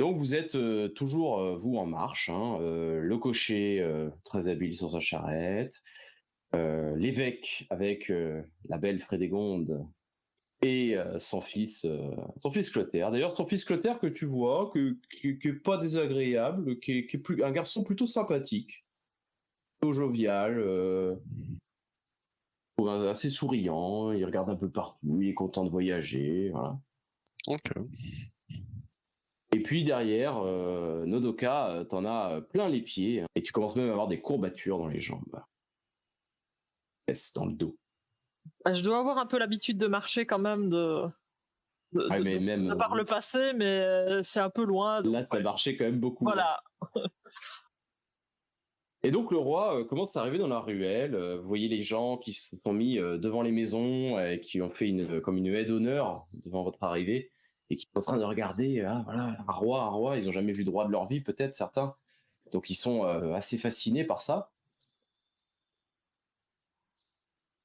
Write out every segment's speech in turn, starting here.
Donc vous êtes toujours, vous, en marche, hein, le cocher très habile sur sa charrette, l'évêque avec la belle Frédégonde et son fils Clotaire. D'ailleurs, son fils Clotaire que tu vois, qui est pas désagréable, qui est un garçon plutôt sympathique, plutôt jovial, assez souriant, il regarde un peu partout, il est content de voyager, voilà. Ok. Et puis derrière, Nodoka, t'en as plein les pieds, hein, et tu commences même à avoir des courbatures dans les jambes. Dans le dos. Je dois avoir un peu l'habitude de marcher quand même Ouais, mais même de par le passé, mais c'est un peu loin. là, t'as marché quand même beaucoup. Voilà. Et donc le roi commence à arriver dans la ruelle. Vous voyez les gens qui se sont mis devant les maisons, qui ont fait comme une haie d'honneur devant votre arrivée, et qui sont en train de regarder, voilà, un roi. Ils ont jamais vu de roi de leur vie, peut-être certains. Donc ils sont assez fascinés par ça.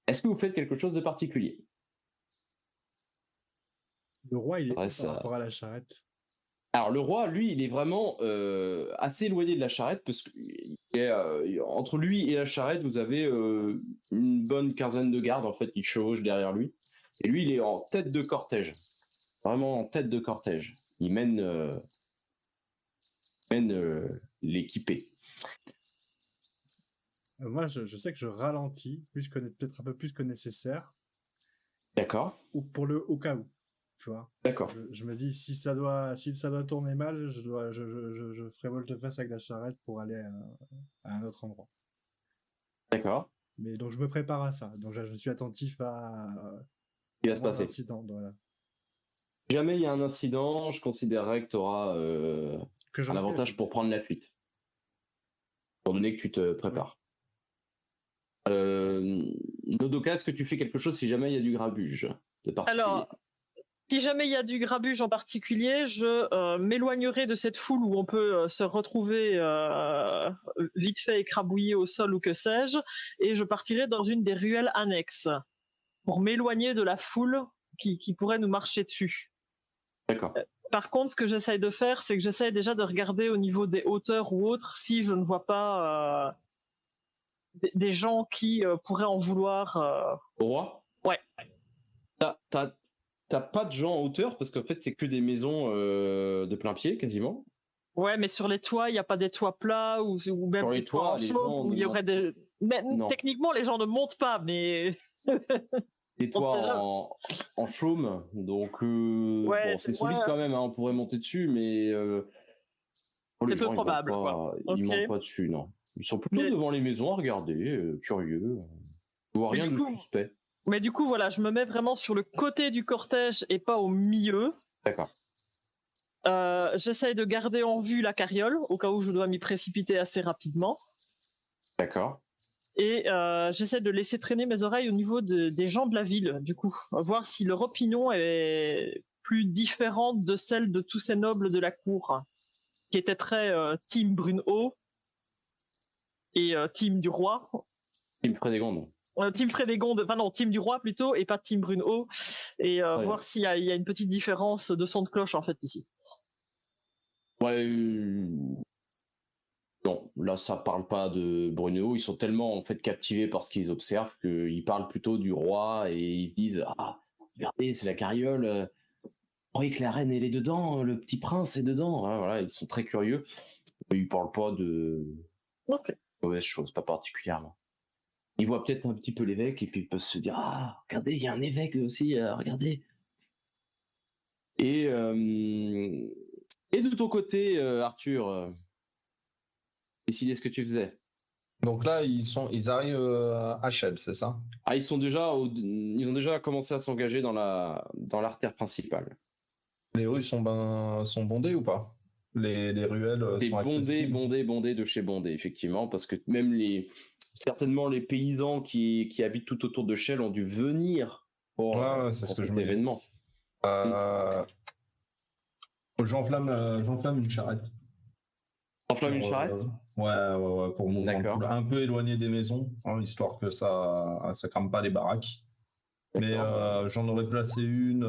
Est-ce que vous faites quelque chose de particulier? Le roi, il est Ouais, par rapport à la charrette. Alors le roi, lui, il est vraiment assez éloigné de la charrette parce que entre lui et la charrette, vous avez une bonne quinzaine de gardes en fait qui chevauchent derrière lui. Et lui, il est en tête de cortège, vraiment en tête de cortège. Il mène l'équipé. Moi, je sais que je ralentis, peut-être un peu plus que nécessaire. D'accord. Ou au cas où, tu vois. D'accord. Je me dis, si ça doit tourner mal, je ferai volte-face avec la charrette pour aller à un autre endroit. D'accord. Mais donc, je me prépare à ça. Donc, je suis attentif à Ce qui va se passer. incident, voilà. Si jamais il y a un incident, je considérerais que tu auras un avantage pour prendre la fuite. Pour donner que tu te prépares. Nodoka, est-ce que tu fais quelque chose si jamais il y a du grabuge de particulier? Alors, si jamais il y a du grabuge en particulier, je m'éloignerai de cette foule où on peut se retrouver vite fait écrabouillé au sol ou que sais-je, et je partirai dans une des ruelles annexes pour m'éloigner de la foule qui pourrait nous marcher dessus. D'accord. Par contre, ce que j'essaye de faire, c'est que j'essaye déjà de regarder au niveau des hauteurs ou autres si je ne vois pas des gens qui pourraient en vouloir. Au roi? Ouais. T'as pas de gens en hauteur parce qu'en fait c'est que des maisons de plein pied quasiment. Ouais, mais sur les toits, il n'y a pas des toits plats ou même sur les des toits en les chaume gens où il y aurait des. Mais techniquement, les gens ne montent pas, mais. Des toits en chaume, donc ouais, bon, c'est solide quand même, hein, on pourrait monter dessus, mais c'est peu probable. Ils montent pas dessus, non. Ils sont plutôt devant les maisons à regarder, curieux. Je vois rien de suspect. Mais du coup, voilà, je me mets vraiment sur le côté du cortège et pas au milieu. D'accord. J'essaye de garder en vue la carriole, au cas où je dois m'y précipiter assez rapidement. D'accord. Et j'essaie de laisser traîner mes oreilles au niveau des gens de la ville, du coup. Voir si leur opinion est plus différente de celle de tous ces nobles de la cour, qui étaient très team Brunehaut et team du roi. Team Frédégonde. Team Frédégonde, enfin non, team du roi plutôt, et pas team Brunehaut. Et voir s'il y a une petite différence de son de cloche, en fait, ici. Ouais, non, là ça parle pas de Brunehaut, ils sont tellement en fait captivés par ce qu'ils observent qu'ils parlent plutôt du roi et ils se disent ah regardez c'est la carriole, vous croyez que la reine elle est dedans, le petit prince est dedans, hein, voilà, ils sont très curieux, ils parlent pas de mauvaises choses, pas particulièrement. Ils voient peut-être un petit peu l'évêque et puis ils peuvent se dire ah regardez il y a un évêque aussi, regardez. Et de ton côté Arthur, décider ce que tu faisais. Donc là, ils arrivent à Chelles, c'est ça? Ah, ils ont déjà commencé à s'engager dans l'artère principale. Les rues sont bondées ou pas? Les ruelles sont accessibles? Bondées de chez bondées, effectivement, parce que même certainement les paysans qui habitent tout autour de Chelles ont dû venir pour cet événement. J'enflamme une charrette. Enflamme une charrette? Ouais, pour mouvement un peu éloigné des maisons, hein, histoire que ça crame pas les baraques. Mais j'en aurais placé une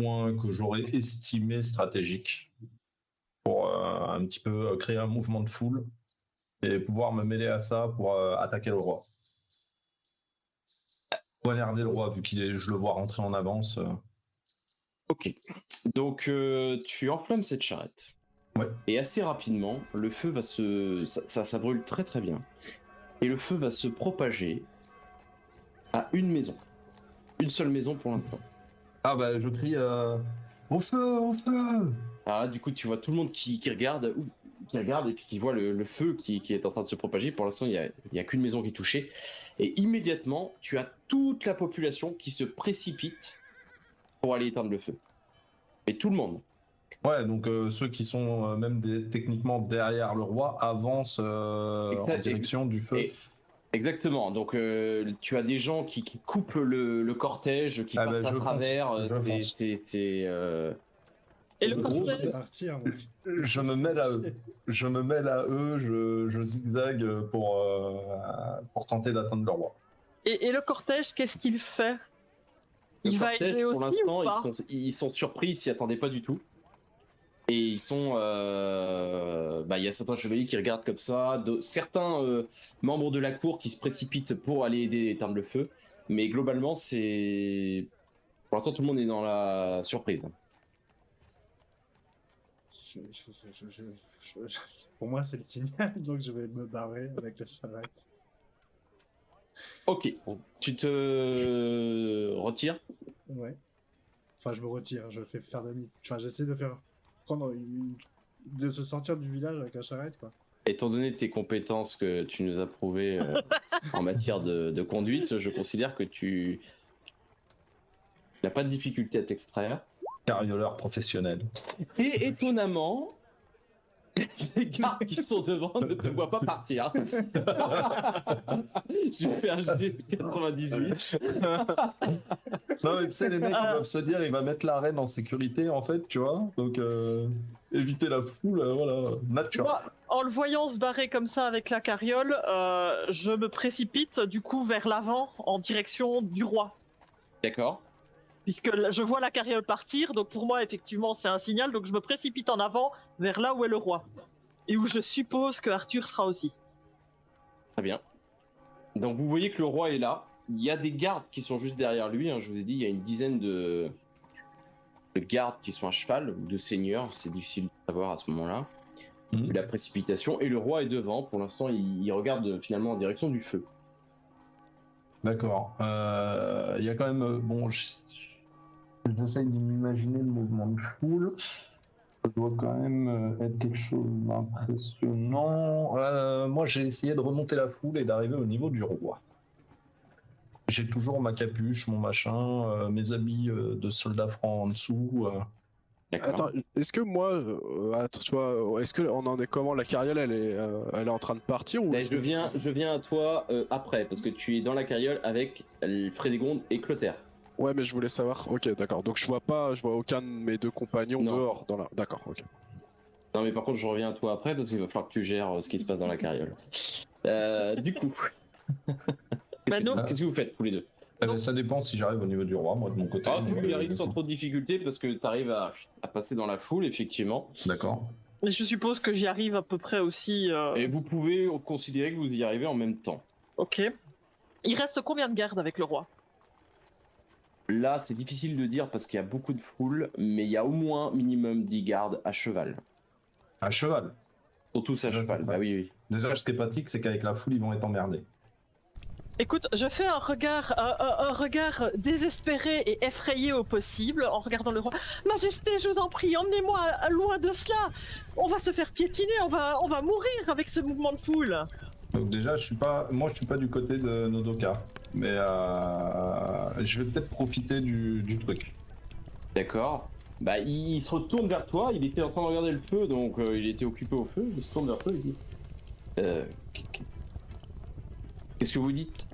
points que j'aurais estimés stratégiques pour un petit peu créer un mouvement de foule et pouvoir me mêler à ça pour attaquer le roi. Poignarder le roi, vu je le vois rentrer en avance. Ok. Donc, tu enflammes cette charrette. Ouais. Et assez rapidement, le feu va ça brûle très très bien. Et le feu va se propager à une maison. Une seule maison pour l'instant. Ah bah je crie au feu, au feu. Alors là, du coup, tu vois tout le monde qui regarde et puis qui voit le feu qui est en train de se propager. Pour l'instant, il y a qu'une maison qui est touchée. Et immédiatement, tu as toute la population qui se précipite pour aller éteindre le feu. Et tout le monde. Ouais, donc ceux qui sont même techniquement derrière le roi avancent en direction du feu. Exactement. Donc tu as des gens qui coupent le cortège, qui passent à travers. Et le cortège partir, je me mêle à eux. Je me mêle à eux, je zigzague pour tenter d'atteindre le roi. Et le cortège, qu'est-ce qu'il fait? Il va aider aussi ou pas? Ils sont surpris, ils s'y attendaient pas du tout. Et ils sont... il y a certains chevaliers qui regardent comme ça, certains membres de la cour qui se précipitent pour aller aider à éteindre le feu. Mais globalement, c'est... Pour l'instant, tout le monde est dans la surprise. Pour moi, c'est le signal, donc je vais me barrer avec la charrette. Ok, tu te retires? Ouais. Enfin, je me retire, je fais faire demi. Enfin, j'essaie de de se sortir du village avec la charrette, quoi. Étant donné tes compétences que tu nous as prouvées en matière de conduite, je considère que tu n'as pas de difficulté à t'extraire. Carrioleur professionnel. Et étonnamment, les gardes qui sont devant ne te voient pas partir. J'ai fait un G 98. Non, mais tu sais, les mecs ils doivent se dire, il va mettre la reine en sécurité, en fait, tu vois. Donc, éviter la foule, voilà, nature. Moi, en le voyant se barrer comme ça avec la carriole, je me précipite du coup vers l'avant en direction du roi. D'accord. Puisque je vois la carriole partir, donc pour moi, effectivement, c'est un signal, donc je me précipite en avant vers là où est le roi. Et où je suppose que Arthur sera aussi. Très bien. Donc vous voyez que le roi est là. Il y a des gardes qui sont juste derrière lui. Hein, je vous ai dit, il y a une dizaine de gardes qui sont à cheval, ou de seigneurs, c'est difficile de savoir à ce moment-là. La précipitation, et le roi est devant. Pour l'instant, il regarde finalement en direction du feu. D'accord. Il y a quand même... bon, j'essaye de m'imaginer le mouvement de foule. Ça doit quand même être quelque chose d'impressionnant. Moi, j'ai essayé de remonter la foule et d'arriver au niveau du roi. J'ai toujours ma capuche, mon machin, mes habits de soldat franc en dessous. Attends, est-ce que moi, tu vois, est-ce que on en est comment? La carriole, elle est en train de partir ou je viens à toi après, parce que tu es dans la carriole avec Frédégonde et Clotaire. Ouais, mais je voulais savoir. Ok, d'accord. Donc je vois aucun de mes deux compagnons dehors. D'accord, ok. Non, mais par contre, je reviens à toi après parce qu'il va falloir que tu gères ce qui se passe dans la carriole. Du coup, qu'est-ce que vous faites tous les deux? Ça dépend si j'arrive au niveau du roi, moi de mon côté. Ah, tu y arrives sans trop de difficulté parce que tu arrives à passer dans la foule, effectivement. D'accord. Mais je suppose que j'y arrive à peu près aussi. Et vous pouvez considérer que vous y arrivez en même temps. Ok. Il reste combien de gardes avec le roi? Là, c'est difficile de dire parce qu'il y a beaucoup de foule, mais il y a au moins minimum 10 gardes à cheval. À cheval? Surtout à cheval, bah oui. Déjà, ce qui est pratique, c'est qu'avec la foule, ils vont être emmerdés. Écoute, je fais un regard désespéré et effrayé au possible en regardant le roi. Majesté, je vous en prie, emmenez-moi loin de cela. On va se faire piétiner, on va mourir avec ce mouvement de foule. Donc déjà, je suis pas du côté de Nodoka, mais je vais peut-être profiter du truc. D'accord. Bah, il se retourne vers toi. Il était en train de regarder le feu, donc il était occupé au feu. Il se tourne vers toi et dit qu'est-ce que vous dites?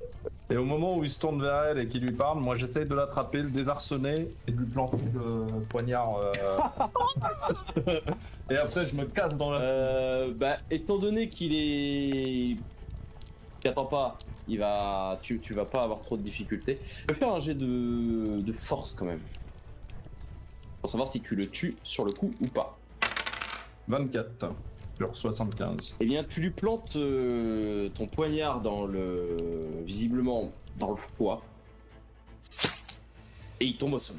Et au moment où il se tourne vers elle et qu'il lui parle, moi j'essaye de l'attraper, le désarçonner et de lui planter le poignard. Et après je me casse dans la... Bah, étant donné qu'il est... Tu attends pas, tu vas pas avoir trop de difficultés. Je vais faire un jet de force quand même. pour savoir si tu le tues sur le coup ou pas. 24 sur 75. Eh bien, tu lui plantes ton poignard visiblement dans le foie. Et il tombe au sol.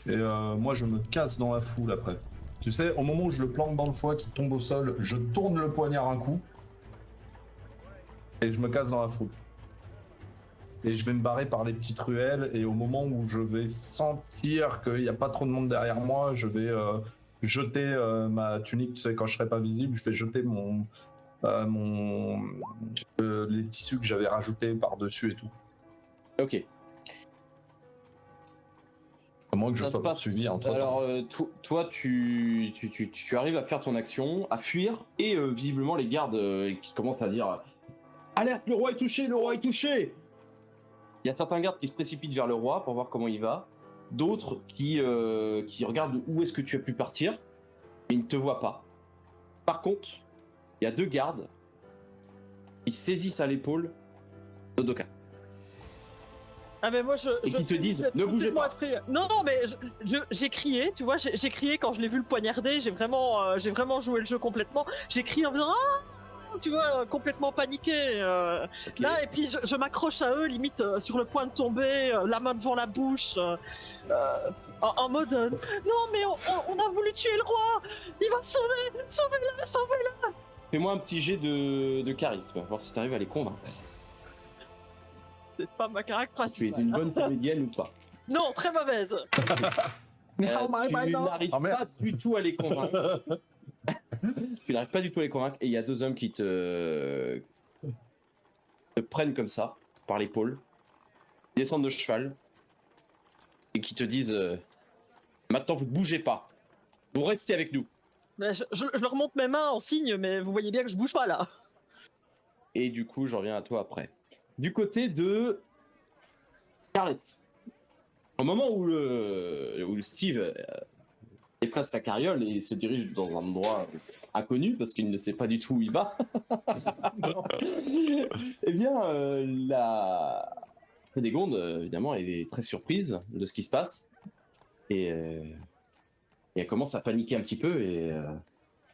Et moi, je me casse dans la foule après. Tu sais, au moment où je le plante dans le foie, qui tombe au sol, je tourne le poignard un coup. Et je me casse dans la foule. Et je vais me barrer par les petites ruelles. Et au moment où je vais sentir qu'il n'y a pas trop de monde derrière moi, je vais jeter ma tunique. Tu sais, quand je serai pas visible, je vais jeter les tissus que j'avais rajoutés par-dessus et tout. Ok. À moins que je Ça se sois passe. poursuivi entre temps. Alors, toi, tu arrives à faire ton action, à fuir, et visiblement les gardes qui commencent à dire alerte, le roi est touché, le roi est touché. Il y a certains gardes qui se précipitent vers le roi pour voir comment il va, d'autres qui regardent où est-ce que tu as pu partir, mais ils ne te voient pas. Par contre, il y a 2 gardes qui saisissent à l'épaule Nodoka. Ah mais moi Et qui te disent, ne bougez pas. Non mais j'ai crié, tu vois, j'ai crié quand je l'ai vu le poignarder, j'ai vraiment joué le jeu complètement. J'ai crié en faisant ah, tu vois, complètement paniqué. Okay. Là et puis je m'accroche à eux, limite sur le point de tomber, la main devant la bouche, en mode non mais on a voulu tuer le roi, il va sauver, sauvez-le. Fais-moi un petit jet de charisme, voir si tu arrives à les convaincre. C'est pas ma caractère Tu es principale. une bonne comédienne ou pas? Non, très mauvaise. Tu n'arrives pas du tout à les convaincre. Tu n'arrives pas du tout à les convaincre. Et il y a 2 hommes qui te prennent comme ça, par l'épaule, descendent de cheval, et qui te disent maintenant vous ne bougez pas. Vous restez avec nous. Je leur montre mes mains en signe, mais vous voyez bien que je bouge pas là. Et du coup, je reviens à toi après. Du côté de Scarlett. Au moment où le Steve déplace la carriole et se dirige dans un endroit inconnu parce qu'il ne sait pas du tout où il va, eh bien, la Frédégonde, évidemment, elle est très surprise de ce qui se passe et elle commence à paniquer un petit peu et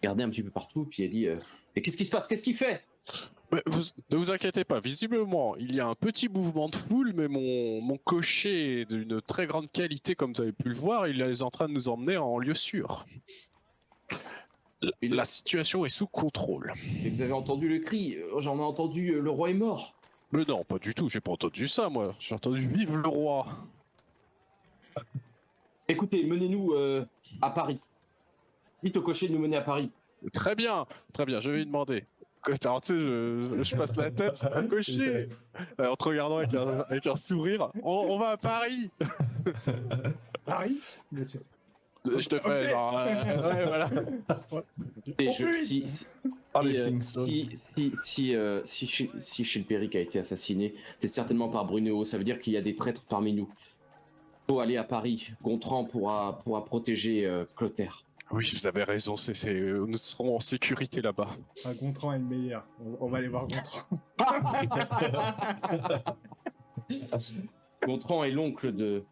regarder un petit peu partout. Puis elle dit mais qu'est-ce qui se passe? Qu'est-ce qu'il fait? Mais ne vous inquiétez pas, visiblement, il y a un petit mouvement de foule, mais mon cocher est d'une très grande qualité, comme vous avez pu le voir, il est en train de nous emmener en lieu sûr. La situation est sous contrôle. Et vous avez entendu le cri, j'en ai entendu, le roi est mort. Mais non, pas du tout, j'ai pas entendu ça, moi. J'ai entendu vive le roi. Écoutez, menez-nous à Paris. Dites au cocher de nous mener à Paris. Très bien, je vais lui demander. Alors tu sais, je passe la tête, cocher, en te regardant avec un sourire. On va à Paris. Paris? Je te fais genre, ouais, voilà. Et si Chilpéric a été assassiné, c'est certainement par Brunehaut. Ça veut dire qu'il y a des traîtres parmi nous. Il faut aller à Paris. Gontran pourra protéger Clotaire. Oui, vous avez raison, nous serons en sécurité là-bas. Ah, Gontran est le meilleur. On va aller voir Gontran. Gontran est l'oncle de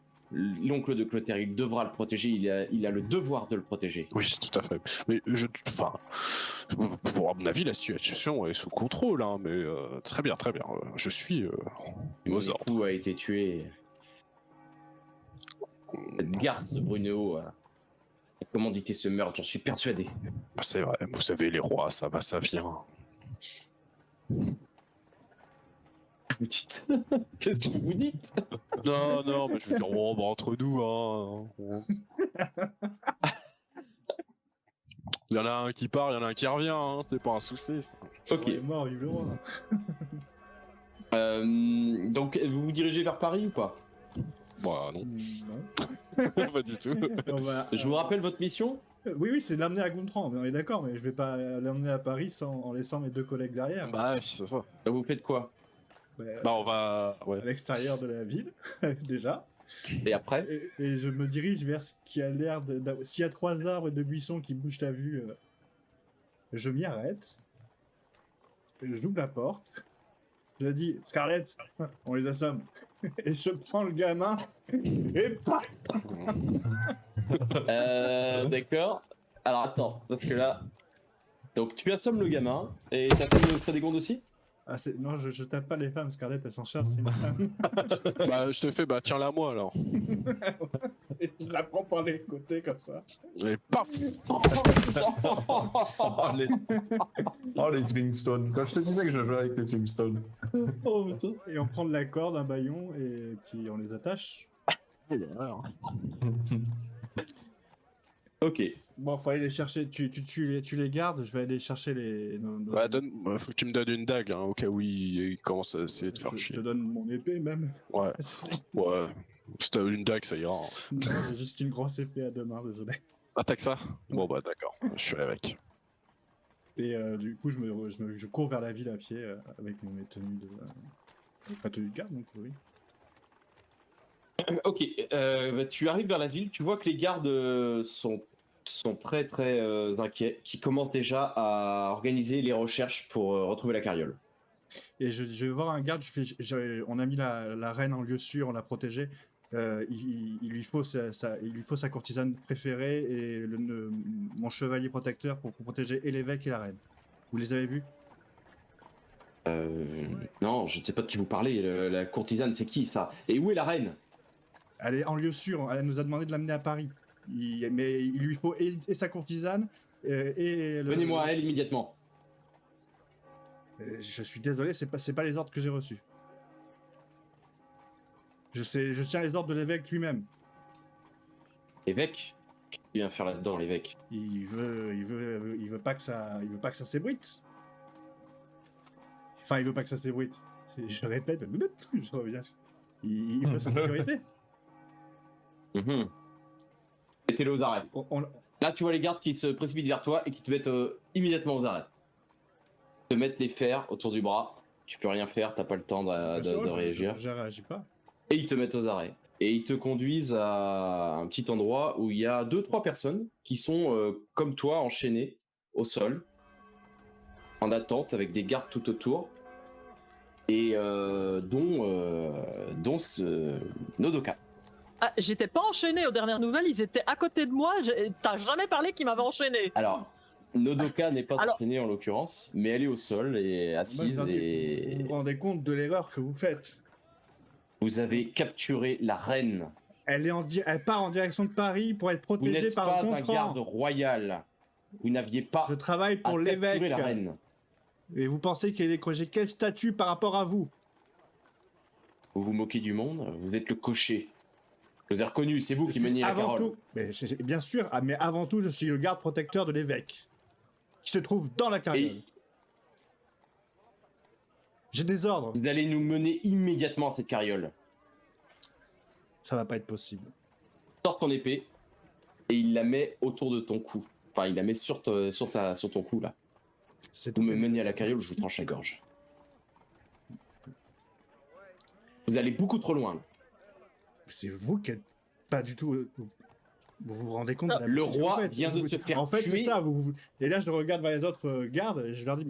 Clotaire. Il devra le protéger. Il a le devoir de le protéger. Oui, tout à fait. Mais pour à mon avis, la situation est sous contrôle, hein, mais très bien. Je suis aux ordres. L'époux a été tué. Cette garce de Brunehaut a commandité ce meurtre, j'en suis persuadé. C'est vrai, vous savez, les rois, ça va, ça vient. Vous dites qu'est-ce que vous dites? Non, mais je veux dire, entre nous, hein. Il y en a un qui part, il y en a un qui revient, hein, c'est pas un souci. Ça. Ok. Il est mort, vive le roi. Donc, vous vous dirigez vers Paris ou pas? Bah non, Non. pas du tout. Je vous rappelle votre mission? Oui, c'est de l'amener à Gontran, on est d'accord, mais je vais pas l'emmener à Paris en laissant mes 2 collègues derrière. Bah oui, c'est ça. Vous faites quoi? Bah on va... Ouais. À l'extérieur de la ville, déjà. Et après? Et je me dirige vers ce qui a l'air s'il y a 3 arbres et 2 buissons qui bougent à vue, je m'y arrête. J'ouvre la porte. Je dis, Scarlett, on les assomme. Et je prends le gamin et D'accord. Alors attends, parce que là... Donc tu assommes le gamin, et t'assommes Frédégonde aussi? Ah, non, je tape pas les femmes, Scarlett, elle s'en charge, c'est une femme. Bah, je te fais, bah, tiens-la moi alors. Et je la prends par les côtés comme ça. Et paf! Oh, les... oh, les Flintstones. Quand je te disais que je jouais avec les Flintstones. Oh putain. Et on prend de la corde, un baillon, et puis on les attache. Ok. Bon, faut aller les chercher. Tu les gardes, je vais aller chercher les. Bah, faut que tu me donnes une dague, hein, au cas où il commence à essayer de faire je chier. te donne mon épée même. Ouais, ouais. Si t'as une dague, ça ira. Non, j'ai juste une grosse épée à 2 mains, désolé. Ah, t'as que ça? Bon, bah, d'accord. Je suis avec. Et du coup, je cours vers la ville à pied avec mes tenues de. Avec ma tenue de garde, donc oui. Ok, bah, tu arrives vers la ville, tu vois que les gardes sont très très inquiets, qui commencent déjà à organiser les recherches pour retrouver la carriole. Et je vais voir un garde, on a mis la reine en lieu sûr, on l'a protégée. Il lui faut sa courtisane préférée et mon chevalier protecteur pour protéger et l'évêque et la reine. Vous les avez vus? Non, je ne sais pas de qui vous parlez, la courtisane c'est qui ça? Et où est la reine? Elle est en lieu sûr, elle nous a demandé de l'amener à Paris. Mais il lui faut et sa courtisane et le... Venez-moi à elle immédiatement. Je suis désolé, c'est pas les ordres que j'ai reçus. Je tiens les ordres de l'évêque lui-même. L'évêque? Qu'est-ce qu'il vient faire là-dedans, l'évêque? Il veut pas que ça s'ébruite. Enfin, il veut pas que ça s'ébruite. Je répète, je reviens. Il veut sa sécurité. Mettez-le aux arrêts. On- Là, tu vois les gardes qui se précipitent vers toi et qui te mettent immédiatement aux arrêts. Te mettent les fers autour du bras. Tu peux rien faire, t'as pas le temps de réagir. Je réagis pas. Et ils te mettent aux arrêts. Et ils te conduisent à un petit endroit où il y a 2-3 personnes qui sont comme toi enchaînées au sol, en attente avec des gardes tout autour, et dont Nodoka. Ah, j'étais pas enchaîné aux dernières nouvelles, ils étaient à côté de moi. T'as jamais parlé qu'ils m'avaient enchaîné. Alors, Nodoka n'est pas Alors- enchaînée en l'occurrence, mais elle est au sol et assise Vous et vous rendez compte de l'erreur que vous faites? vous avez capturé la reine. Elle part en direction de Paris pour être Vous protégée n'êtes par pas le un garde contrat. royal. Vous n'aviez pas Je travaille pour à capturer l'évêque. la reine. Et vous pensez que j'ai quel statut par rapport à vous? Vous vous moquez du monde, vous êtes le cocher. Je vous ai reconnu, c'est vous Je qui suis meniez la avant carole. tout, bien sûr, mais avant tout, je suis le garde protecteur de l'évêque, qui se trouve dans la carriole. Et J'ai des ordres. vous allez nous mener immédiatement à cette carriole. Ça va pas être possible. Sors ton épée et il la met autour de ton cou. Enfin, il la met sur ton cou là. Vous me menez à la carriole, je vous tranche la gorge. Vous allez beaucoup trop loin. Là. C'est vous qui êtes pas du tout. Vous vous rendez compte de la Le bêtise que roi vous faites. vient de se faire En fait, c'est tuer. ça. Et là, je regarde vers les autres gardes et je leur dis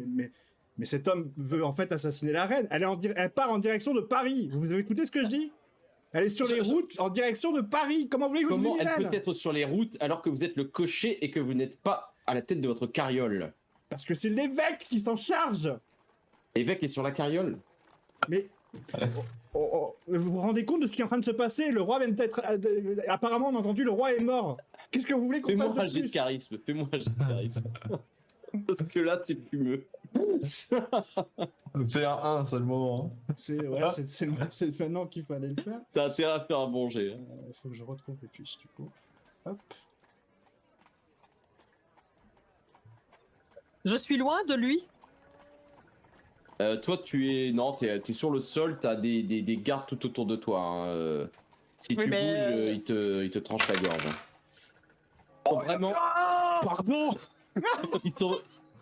mais cet homme veut en fait assassiner la reine. Elle part en direction de Paris. Vous avez écouté ce que je dis? Elle est sur les routes en direction de Paris. Comment voulez-vous que je Comment vous elle vienne? peut être sur les routes alors que vous êtes le cocher et que vous n'êtes pas à la tête de votre carriole? Parce que c'est l'évêque qui s'en charge. L'évêque est sur la carriole. Mais vous vous rendez compte de ce qui est en train de se passer? Le roi vient d'être. Apparemment, on a entendu, le roi est mort. Qu'est-ce que vous voulez qu'on Fais-moi fasse un de jet de plus? charisme. Fais-moi un jet de charisme. Parce que là, c'est fumeux. Faire un, c'est le moment. Hein. C'est maintenant qu'il fallait le faire. T'as intérêt à faire un bon jet. Hein. Faut que je retrouve les fiches du coup. Hop. Je suis loin de lui. Toi, t'es sur le sol, t'as des gardes tout autour de toi. Hein. Si Oui, tu mais- bouges, il te tranche la gorge. Hein. Oh, vraiment, Pardon!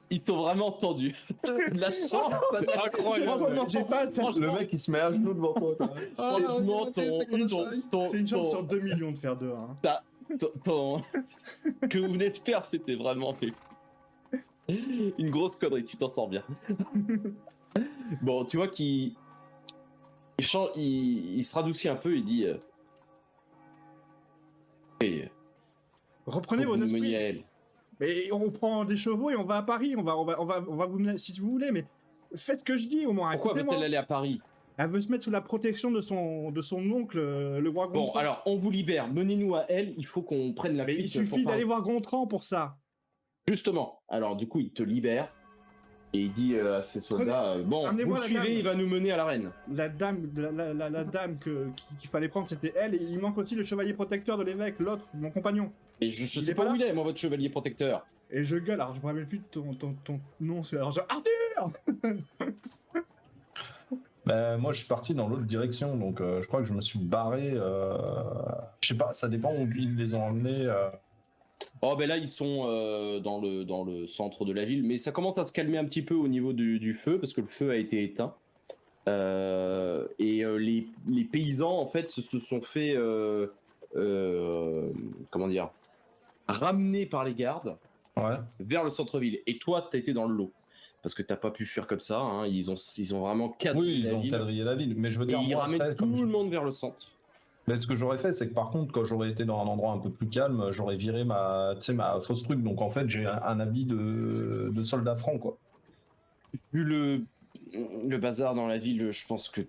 ils sont vraiment tendus. De la chance, t'as Incroyable. J'ai pas. Le mec il se met à genoux devant toi. Quand même. Franchement, C'est une chance sur 2 millions de faire 2. Hein. que vous venez de faire, c'était vraiment fait. Une grosse connerie, tu t'en sors bien. Bon, tu vois qu'il il se radoucit un peu et dit Reprenez Faut vos que vous me meniez esprits. à elle. Mais on prend des chevaux et on va à Paris. On va vous mener si vous voulez, mais faites ce que je dis au moins. Pourquoi Écoutez-moi. veut-elle aller à Paris? Elle veut se mettre sous la protection de son oncle, le roi Bon, Gontran. alors, on vous libère. Menez-nous à elle. Il faut qu'on prenne la Mais fuite. il suffit pour d'aller Paris. voir Gontran pour ça. Justement. Alors, du coup, il te libère. Et il dit à ses soldats, bon, vous Amenez-moi le la suivez, dame. il va nous mener à l'arène. La dame, la dame qu'il fallait prendre, c'était elle. Et il manque aussi le chevalier protecteur de l'évêque, l'autre, mon compagnon. Et je Il sais est pas pas où là il est, moi, votre chevalier protecteur. Et je gueule, alors je me rappelle plus de ton nom. C'est alors Arthur. Bah, moi, je suis parti dans l'autre direction, donc je crois que je me suis barré. Je sais pas, ça dépend où ils les ont emmenés. Oh, ben là, ils sont dans le centre de la ville, mais ça commence à se calmer un petit peu au niveau du feu, parce que le feu a été éteint. Les paysans, en fait, se sont fait, comment dire, ramener par les gardes Ouais. vers le centre-ville. Et toi, t'as été dans le lot. Parce que t'as pas pu fuir comme ça. Hein. Ils ont vraiment cadré Oui, ils la ont ville. quadrillé la ville. Mais je veux Et dire, ils moi, ramènent après, tout comme le monde vers le centre. Mais ce que j'aurais fait, c'est que par contre, quand j'aurais été dans un endroit un peu plus calme, j'aurais viré ma fausse truc. Donc en fait, j'ai un habit de soldat franc, quoi. Vu le bazar dans la ville, je pense que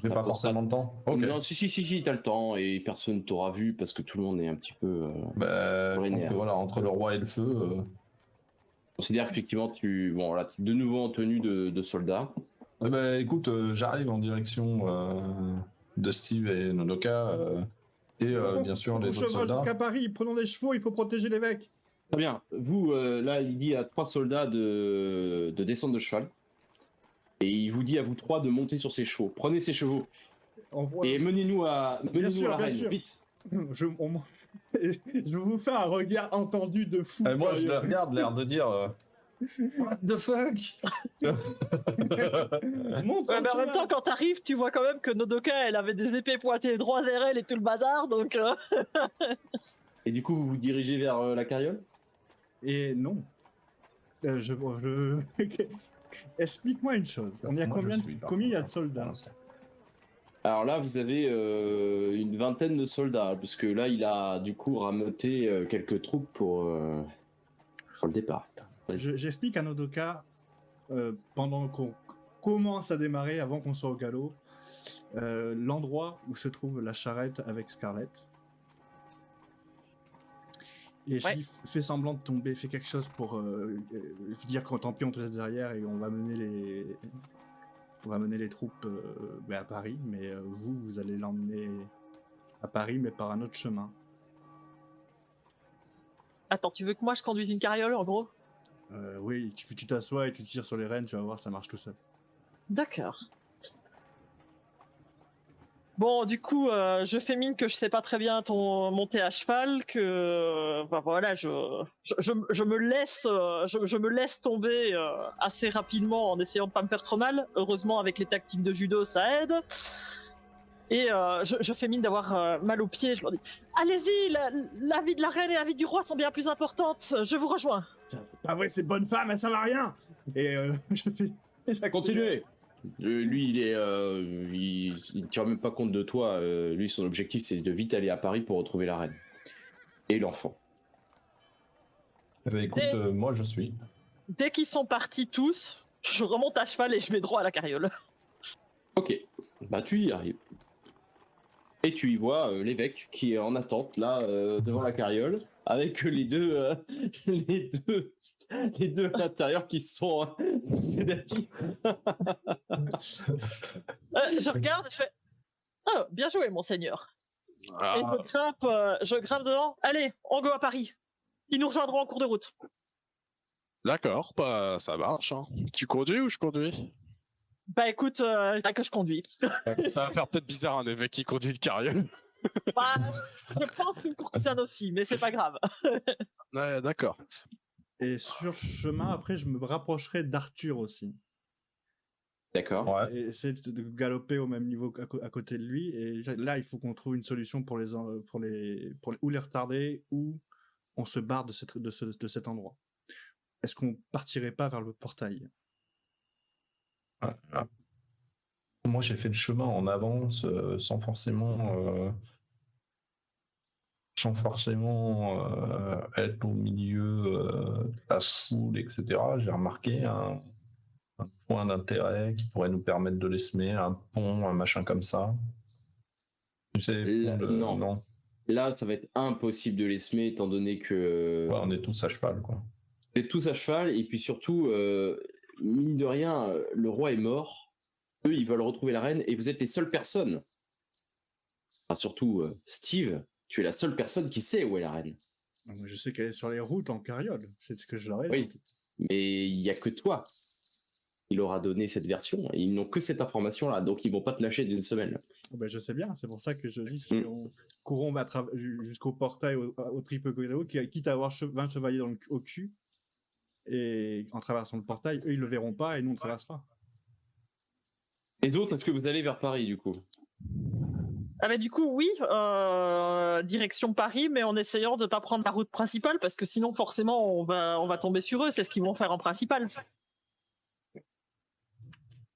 J'ai pas forcément le temps. Ok. non, si, t'as le temps et personne t'aura vu parce que tout le monde est un petit peu. Bah, je pense Vénère. que voilà, entre le roi et le feu. Considère qu'effectivement, t'es de nouveau en tenue de soldat. Bah, écoute, j'arrive en direction de Steve et Nodoka et bien sûr faut qu'on les autres chevauche soldats. jusqu'à Paris. Prenons des chevaux, il faut protéger l'évêque. Très bien. Vous, là, il dit à 3 soldats de descendre de cheval. Et il vous dit à vous 3 de monter sur ces chevaux. Prenez ces chevaux et menez-nous à sûr, la bien reine, sûr. vite. Je vous fais un regard entendu de fou. Moi, je les regarde, l'air de dire What the fuck. Monte Ouais, mais en même temps, quand t'arrives, tu vois quand même que Nodoka, elle avait des épées pointées droit vers elle et tout le bazar, donc. Et du coup, vous vous dirigez vers la carriole. Et non. Explique-moi une chose. On y a Moi, je combien, suis, par combien il y a de contre, soldats? pour l'instant. Alors là, vous avez une vingtaine de soldats, parce que là, il a du coup rameuté quelques troupes pour le départ. J'explique à Nodoka, pendant qu'on commence à démarrer, avant qu'on soit au galop, l'endroit où se trouve la charrette avec Scarlett. Et je Ouais. lui fais semblant de tomber, fais quelque chose pour dire que tant pis, on te laisse derrière et on va mener les troupes à Paris. Mais vous allez l'emmener à Paris, mais par un autre chemin. Attends, tu veux que moi je conduise une carriole en gros? Oui, tu t'assois et tu tires sur les rênes, tu vas voir, ça marche tout seul. D'accord. Bon, du coup, je fais mine que je sais pas très bien monter à cheval, que voilà, je me laisse, je me laisse tomber assez rapidement en essayant de pas me faire trop mal. Heureusement, avec les tactiques de judo, ça aide. Et je fais mine d'avoir mal aux pieds. Je leur dis, allez-y, la vie de la reine et la vie du roi sont bien plus importantes. Je vous rejoins. Ah ouais, ces bonnes femmes, elles servent à rien. Et j'accélère. Continuez. Lui, il tire même pas compte de toi. Lui, son objectif, c'est de vite aller à Paris pour retrouver la reine et l'enfant. Eh ben, écoute, moi, je suis. Dès qu'ils sont partis tous, je remonte à cheval et je mets droit à la carriole. Ok, bah tu y arrives. Et tu y vois l'évêque qui est en attente là devant la carriole avec les deux les deux à l'intérieur qui sont sédatifs. Je regarde et je fais, oh, bien joué, monseigneur. Et je grimpe dedans. Allez, on go à Paris. Ils nous rejoindront en cours de route. D'accord, bah ça marche. Hein. Tu conduis ou je conduis? Bah écoute, t'as que je conduis. Ça va faire peut-être bizarre un évêque qui conduit une carriole. Bah, je pense une courtisane aussi, mais c'est pas grave. Ouais, d'accord. Et sur chemin, après, je me rapprocherai d'Arthur aussi. D'accord. Ouais. Et essayer de galoper au même niveau à côté de lui. Et là, il faut qu'on trouve une solution pour ou les retarder, ou on se barre de cet endroit. Est-ce qu'on partirait pas vers le portail? Moi, j'ai fait le chemin en avance sans forcément sans forcément être au milieu de la foule, etc. J'ai remarqué un point d'intérêt qui pourrait nous permettre de les semer, un pont, un machin comme ça. Tu sais, Non. non. Là, ça va être impossible de les semer étant donné que Ouais, on est tous à cheval, quoi. vous êtes tous à cheval et puis surtout, mine de rien, le roi est mort. Eux, ils veulent retrouver la reine et vous êtes les seules personnes. Enfin, surtout, Steve, tu es la seule personne qui sait où est la reine. Je sais qu'elle est sur les routes en carriole, c'est ce que je leur ai dit. Oui, mais il n'y a que toi qui leur a donné cette version. Et ils n'ont que cette information-là, donc ils vont pas te lâcher d'une semaine. Ben, je sais bien, c'est pour ça que je dis, si on courons jusqu'au portail au triple corridor, quitte à avoir 20 chevaliers au cul, et en traversant le portail, eux ils le verront pas et nous on traversera. Les autres, est-ce que vous allez vers Paris du coup? Ah bah du coup oui, direction Paris, mais en essayant de pas prendre la route principale parce que sinon forcément on va tomber sur eux, c'est ce qu'ils vont faire en principal.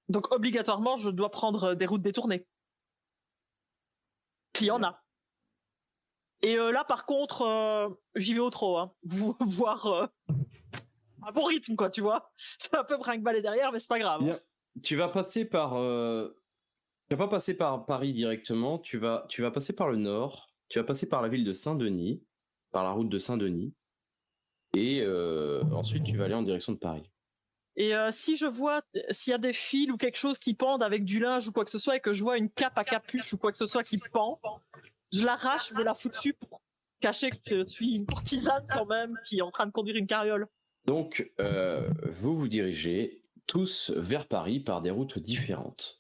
Donc obligatoirement je dois prendre des routes détournées. S'il y en a. Et là par contre j'y vais au trot, hein. Voir un bon rythme quoi, tu vois. C'est un peu brinque-balle derrière mais c'est pas grave. Bien. Tu vas passer par... Tu vas pas passer par Paris directement, tu vas passer par le nord, tu vas passer par la ville de Saint-Denis, par la route de Saint-Denis, et ensuite tu vas aller en direction de Paris. Et si je vois, s'il y a des fils ou quelque chose qui pendent avec du linge ou quoi que ce soit, et que je vois une cape à capuche ou quoi que ce soit qui pend, je l'arrache, je me la fous dessus pour cacher que je suis une courtisane quand même, qui est en train de conduire une carriole. Donc, vous vous dirigez tous vers Paris par des routes différentes.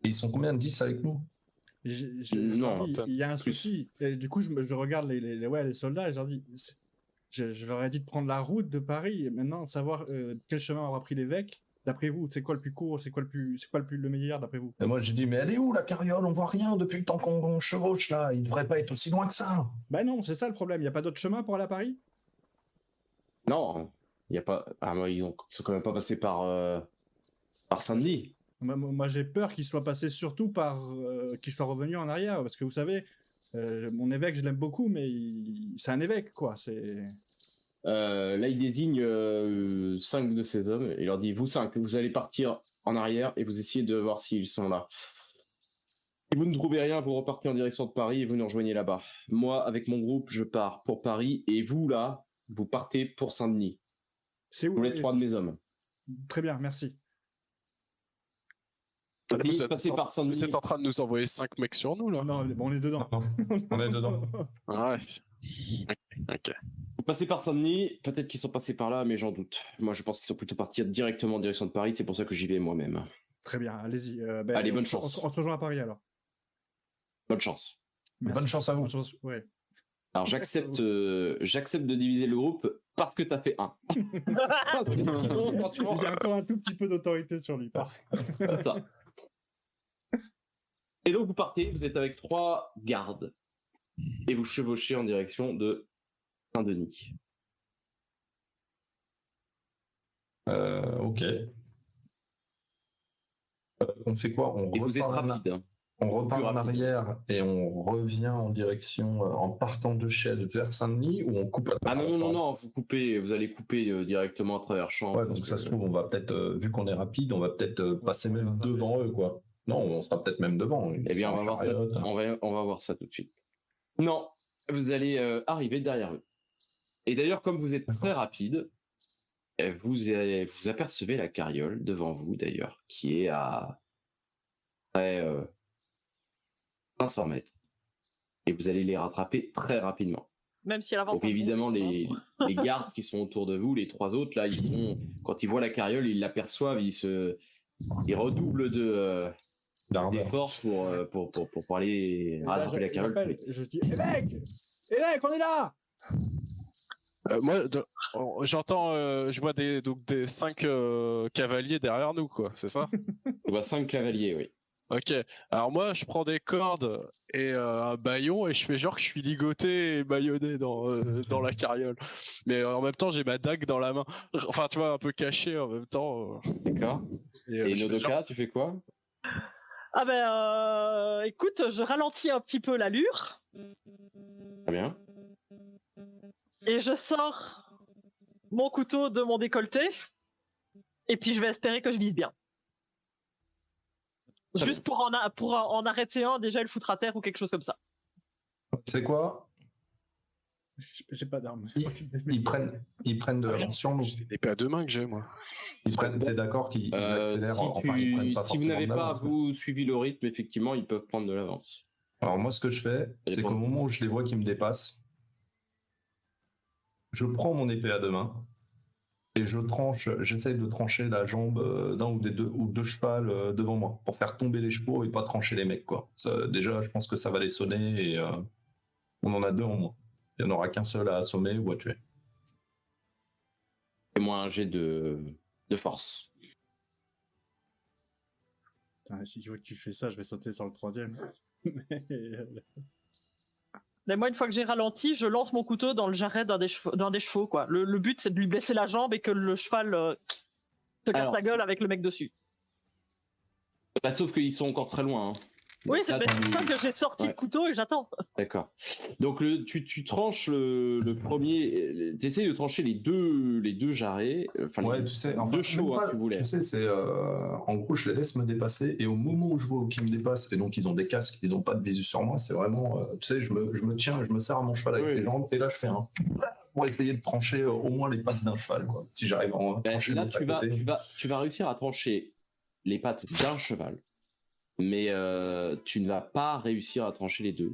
Et ils sont combien de 10 avec nous? Non, il y a un souci. Et du coup, je regarde les soldats et je leur dis, je leur ai dit de prendre la route de Paris et maintenant savoir quel chemin aura pris l'évêque. D'après vous, c'est quoi le plus court, c'est quoi le meilleur d'après vous? Et moi j'ai dit, mais elle est où la carriole? On voit rien depuis le temps qu'on chevauche là. Il devrait pas être aussi loin que ça. Bah non, c'est ça le problème. Il y a pas d'autre chemin pour aller à Paris? Non, il y a pas. Ah, ils sont quand même pas passés par Saint-Denis. Moi j'ai peur qu'il soit passé surtout par qu'il soit revenu en arrière parce que vous savez, mon évêque je l'aime beaucoup mais c'est un évêque quoi. Là, il désigne 5 de ses hommes et il leur dit vous 5, vous allez partir en arrière et vous essayez de voir s'ils sont là. Si vous ne trouvez rien, vous repartez en direction de Paris et vous nous rejoignez là-bas. Moi, avec mon groupe, je pars pour Paris et vous là, vous partez pour Saint-Denis. C'est où? Je vous laisse 3 de mes hommes. Très bien, merci. Vous passez par Saint-Denis. Vous êtes en train de nous envoyer 5 mecs sur nous là? Non, bon, on est dedans. On est dedans. Ouais. Ok. Vous passez par Saint-Denis, peut-être qu'ils sont passés par là, mais j'en doute. Moi, je pense qu'ils sont plutôt partis directement en direction de Paris, c'est pour ça que j'y vais moi-même. Très bien, allez-y. Allez, bonne chance. On se rejoint à Paris alors. Bonne chance. Merci. Bonne chance à vous. Bonne chance, ouais. Alors, j'accepte de diviser le groupe parce que t'as fait 1. J'ai encore un tout petit peu d'autorité sur lui. C'est ça. Et donc, vous partez, vous êtes avec 3 gardes et vous chevauchez en direction de Saint-Denis. Ok. On fait quoi? Et vous êtes rapide. Hein. On repart en arrière et on revient en direction, en partant de Chelles vers Saint-Denis ou on coupe à Ah non, vous allez couper directement à travers champs. Ouais, donc ça se trouve, on va peut-être, vu qu'on est rapide, on va peut-être passer même devant eux, quoi. Non, on sera peut-être même devant. Eh bien, on va voir ça. On va voir ça tout de suite. Non, vous allez arriver derrière eux. Et d'ailleurs, comme vous êtes très rapide, vous apercevez la carriole devant vous, d'ailleurs, qui est à près 500 mètres. Et vous allez les rattraper très rapidement. Même si elle avance. Donc évidemment, les gardes qui sont autour de vous, les 3 autres, là, quand ils voient la carriole, ils l'aperçoivent, ils redoublent des forces pour aller rattraper la carriole. Je dis, évêque, on est là! Moi, j'entends, je vois des 5 cavaliers derrière nous, quoi, c'est ça? Je vois 5 cavaliers, oui. Ok, alors moi je prends des cordes et un bâillon et je fais genre que je suis ligoté et bâillonné dans la carriole. Mais en même temps j'ai ma dague dans la main. Enfin tu vois, un peu caché en même temps. D'accord. Et Nodoka, tu fais quoi? Ah ben écoute, je ralentis un petit peu l'allure. Très bien. Et je sors mon couteau de mon décolleté. Et puis je vais espérer que je vise bien. Juste pour en arrêter un, déjà le foutre à terre ou quelque chose comme ça. C'est quoi? J'ai pas d'armes. Ils prennent de l'attention. C'est une épée à 2 mains que j'ai, moi. T'es d'accord qu'ils accélèrent, enfin, ils prennent pas si vous forcément n'avez de pas l'avance, quoi. vous suivi le rythme, effectivement, ils peuvent prendre de l'avance. Alors moi, ce que je fais, c'est dépend. qu'au moment où je les vois qui me dépassent, je prends mon épée à 2 mains et j'essaye de trancher la jambe d'un ou deux chevals devant moi pour faire tomber les chevaux et pas trancher les mecs, quoi. Déjà, je pense que ça va les sonner et on en a 2 en moins. Il n'y en aura qu'un seul à assommer ou à tuer. Fais-moi un jet de force. Putain, si tu vois que tu fais ça, je vais sauter sur le 3e. Mais moi, une fois que j'ai ralenti, je lance mon couteau dans le jarret d'un des chevaux, quoi. Le but, c'est de lui blesser la jambe et que le cheval se casse la gueule avec le mec dessus. Bah, sauf qu'ils sont encore très loin. Hein. Oui, c'est Là, pour ça que j'ai sorti le couteau et j'attends. D'accord. Donc tu tranches le premier, tu essayes de trancher les deux jarrets, enfin Ouais, les tu sais, deux chevaux, hein, tu voulais. Tu sais, c'est en gros, je les laisse me dépasser et au moment où je vois qu'ils me dépassent et donc ils ont des casques, ils n'ont pas de visu sur moi, c'est vraiment, tu sais, je me tiens, je me serre à mon cheval avec les jambes et là je fais un pour essayer de trancher au moins les pattes d'un cheval, quoi. Si j'arrive à en trancher là, l'autre à côté. tu vas réussir à trancher les pattes d'un cheval, mais tu ne vas pas réussir à trancher les deux.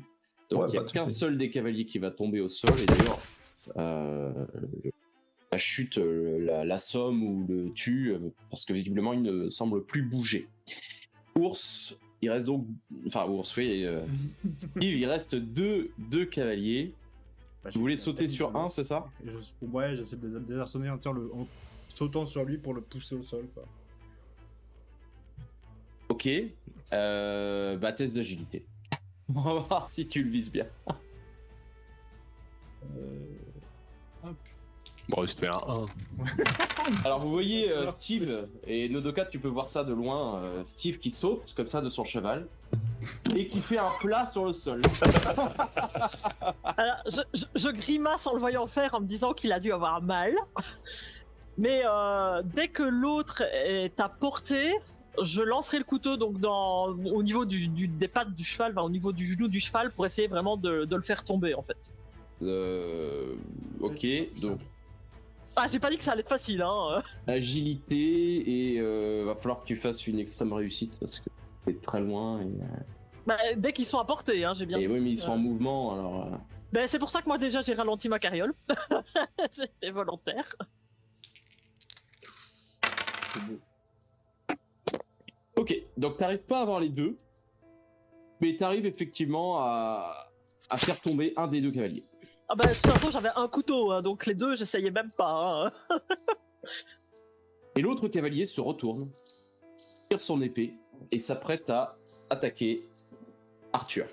Donc il n'y a qu'un seul des cavaliers qui va tomber au sol et d'ailleurs la chute l'assomme ou le tue parce que visiblement il ne semble plus bouger. Ours, il reste donc, enfin Ours, oui, Steve, il reste deux cavaliers. Bah, Vous voulez sauter sur un, c'est ça? Ouais, j'essaie de les désarçonner en sautant sur lui pour le pousser au sol, quoi. Ok, test d'agilité. On va voir si tu le vises bien. Hop. Bon, c'était un 1. Alors vous voyez Steve, et Nodoka, tu peux voir ça de loin, Steve qui saute comme ça de son cheval, et qui fait un plat sur le sol. Alors, je grimace en le voyant faire en me disant qu'il a dû avoir mal. Mais dès que l'autre est à portée, je lancerai le couteau donc au niveau des pattes du cheval, enfin, au niveau du genou du cheval pour essayer vraiment de le faire tomber en fait. Ok, donc Ah, j'ai pas dit que ça allait être facile, hein. agilité et va falloir que tu fasses une extrême réussite parce que c'est très loin. Dès qu'ils sont à portée, hein, j'ai bien. Et oui, mais ils sont en mouvement alors. C'est pour ça que moi déjà j'ai ralenti ma carriole. C'était volontaire. Ok, donc t'arrives pas à avoir les deux, mais t'arrives effectivement à faire tomber un des deux cavaliers. Ah de toute façon j'avais un couteau, hein, donc les deux j'essayais même pas. Hein. Et l'autre cavalier se retourne, tire son épée et s'apprête à attaquer Arthur.